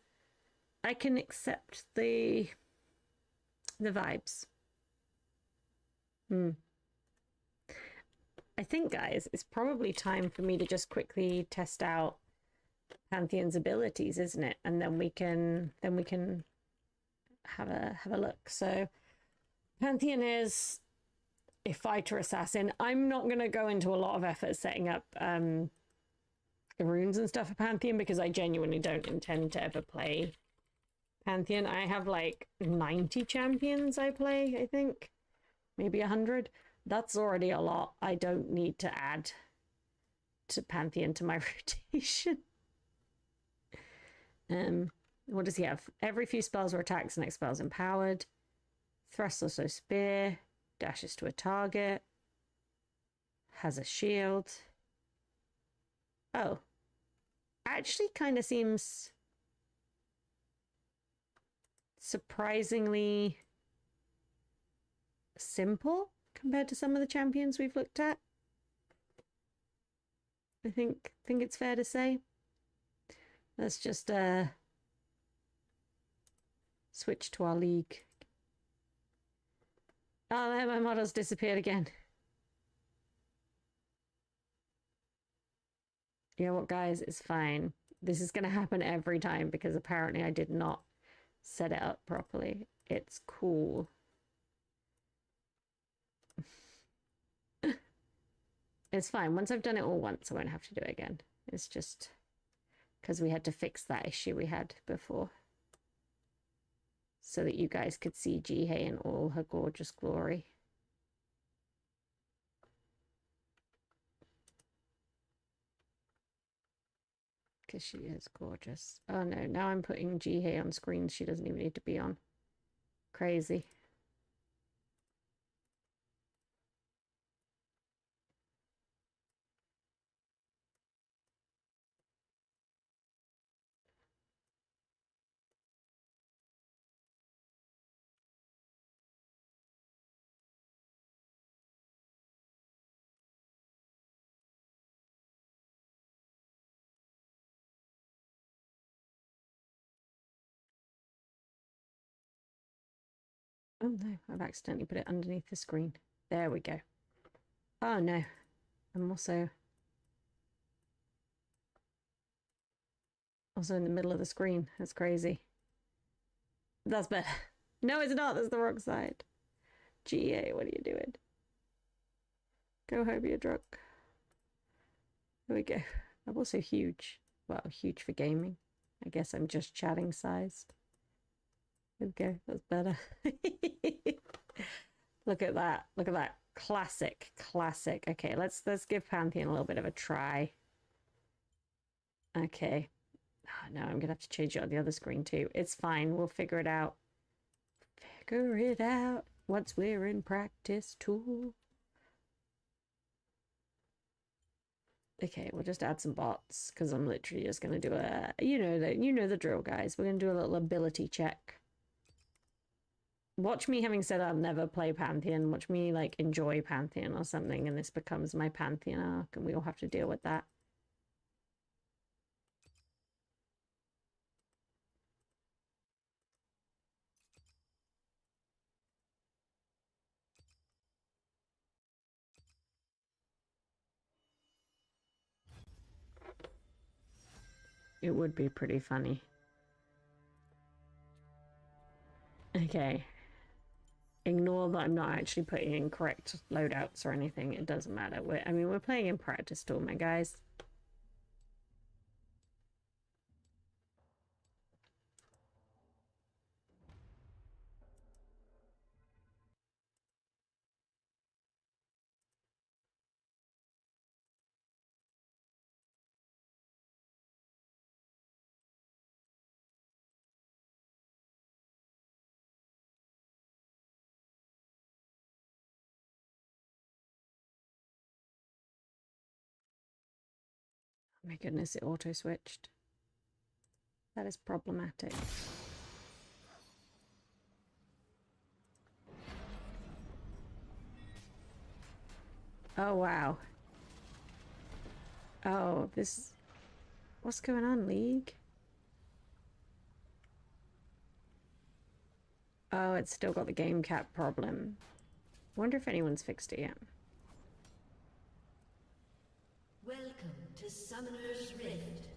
accept the vibes. I think, guys, it's probably time for me to just quickly test out Pantheon's abilities, isn't it? And then we can have a look. So Pantheon is a fighter assassin. I'm not going to go into a lot of effort setting up runes and stuff for Pantheon because I genuinely don't intend to ever play Pantheon. I have like 90 champions I play, I think. Maybe 100. That's already a lot. I don't need to add to Pantheon to my rotation. What does he have? Every few spells or attacks, next spell is empowered. Thrust also spear. Dashes to a target. Has a shield. Oh. Actually kind of seems surprisingly simple compared to some of the champions we've looked at. I think it's fair to say. Let's just switch to our league. Oh, there, my model's disappeared again. You know what, guys? It's fine. This is going to happen every time because apparently I did not set it up properly. It's cool. It's fine. Once I've done it all once, I won't have to do it again. It's just because we had to fix that issue we had before. So that you guys could see Jihei in all her gorgeous glory. Because she is gorgeous. Oh no, now I'm putting Jihei on screens she doesn't even need to be on. Crazy. Oh no, I've accidentally put it underneath the screen. There we go. Oh no, I'm also in the middle of the screen. That's crazy. That's better. No, it's not. That's the wrong side. GA, what are you doing? Go home, you're drunk. There we go. I'm also huge. Well, huge for gaming. I guess I'm just chatting size. Okay, that's better. Look at that. Look at that. Classic. Okay, let's give Pantheon a little bit of a try. Okay. Oh, no, I'm gonna have to change it on the other screen too. It's fine. We'll figure it out. Figure it out once we're in practice tool. Okay, we'll just add some bots because I'm literally just gonna do a you know the drill, guys. We're gonna do a little ability check. Watch me having said I'll never play Pantheon. Watch me like enjoy Pantheon or something, and this becomes my Pantheon arc, and we all have to deal with that. It would be pretty funny. Okay. Ignore that I'm not actually putting in correct loadouts or anything. It doesn't matter. We're playing in practice still, my guys. Oh my goodness, it auto switched. That is problematic. Oh wow. Oh, this... What's going on, League? Oh, it's still got the game cap problem. Wonder if anyone's fixed it yet. Welcome to Summoner's Rift.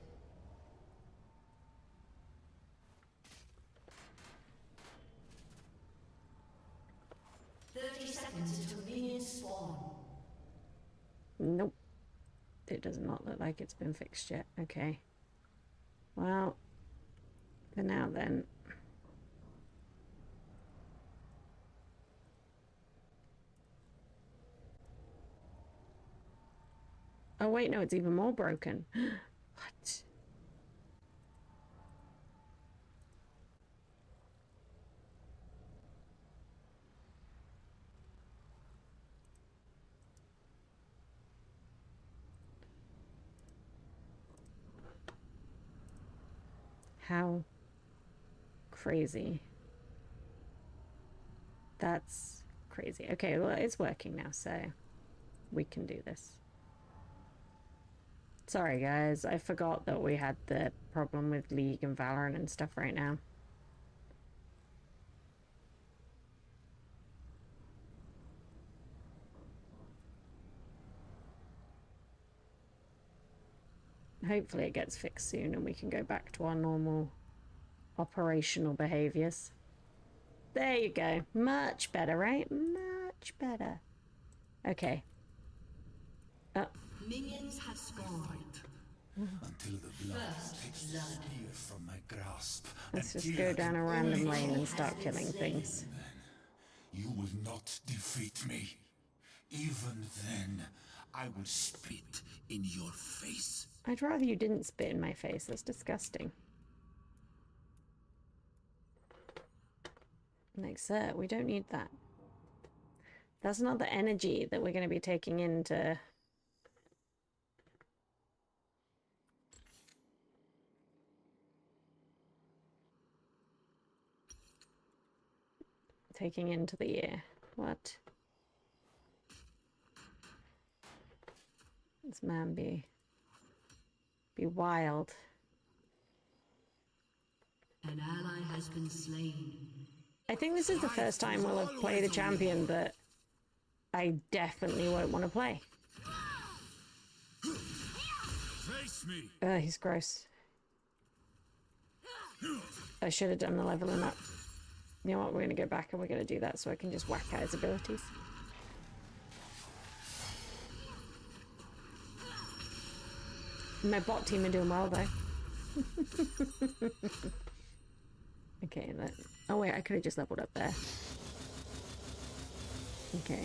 Seconds until minions spawn. Nope. It does not look like it's been fixed yet. Okay. Well, for now then. Oh wait, no, it's even more broken. What? How crazy. That's crazy. Okay, well, it's working now, so we can do this. Sorry, guys. I forgot that we had the problem with League and Valorant and stuff right now. Hopefully it gets fixed soon and we can go back to our normal operational behaviors. There you go. Much better, right? Much better. Okay. Minions have spawned. Until the blood takes the spear from my grasp. Let's just go down a random lane and start killing things. You will not defeat me. Even then, I will spit in your face. I'd rather you didn't spit in my face. That's disgusting. Like, sir, we don't need that. That's not the energy that we're going to be taking into... taking into the year. What? This man be wild. An ally has been slain. I think this is the first time we'll have played a champion that I definitely won't want to play. Face me. He's gross. I should have done the leveling up. You know what, we're going to go back and we're going to do that so I can just whack out his abilities. My bot team are doing well though. Okay, oh wait, I could have just leveled up there. Okay.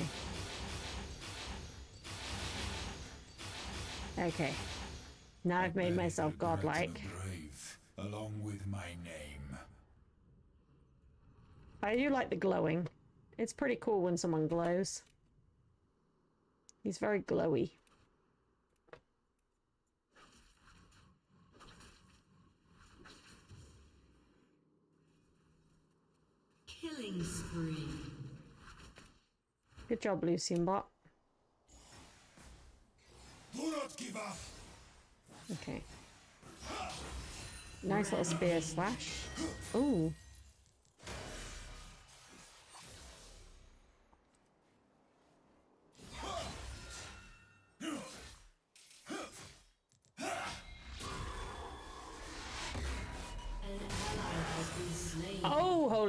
Okay. Now I've made myself godlike. Brave, along with my name. I do like the glowing. It's pretty cool when someone glows. He's very glowy. Killing spree. Good job, Lucian bot. Do not give up. Okay. Nice little spear slash. Ooh.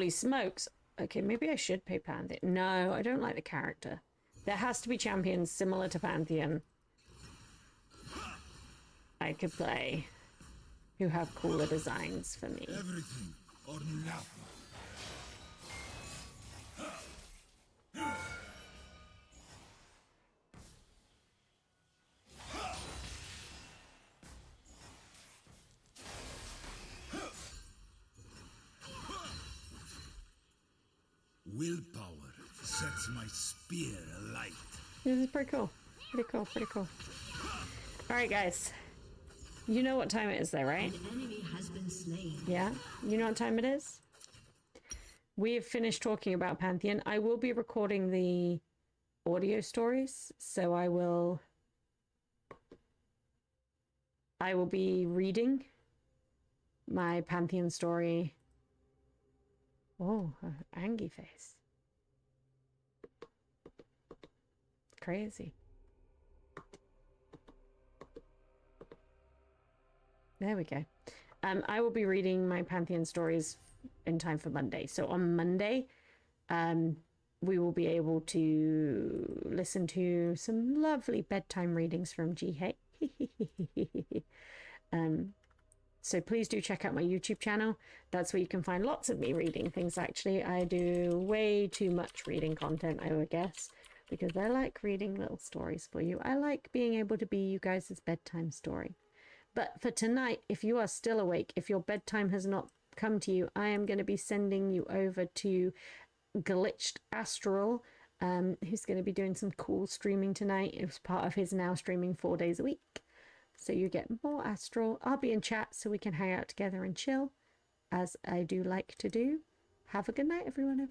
Holy smokes. Okay, maybe I should pay Pantheon. No, I don't like the character. There has to be champions similar to Pantheon I could play who have cooler designs for me. Everything or nothing. Willpower sets my spear alight. This is pretty cool. Pretty cool, pretty cool. Alright, guys. You know what time it is though, right? An enemy has been slain. Yeah? You know what time it is? We have finished talking about Pantheon. I will be recording the audio stories, so I will be reading my Pantheon story. Oh, angry face. Crazy. There we go. I will be reading my Pantheon stories in time for Monday. So on Monday, we will be able to listen to some lovely bedtime readings from Jihei. So please do check out my YouTube channel. That's where you can find lots of me reading things, actually. I do way too much reading content, I would guess, because I like reading little stories for you. I like being able to be you guys' bedtime story. But for tonight, if you are still awake, if your bedtime has not come to you, I am going to be sending you over to Glitched Astral, who's going to be doing some cool streaming tonight. It was part of his now streaming 4 days a week. So you get more Astral. I'll be in chat so we can hang out together and chill, as I do like to do. Have a good night, everyone.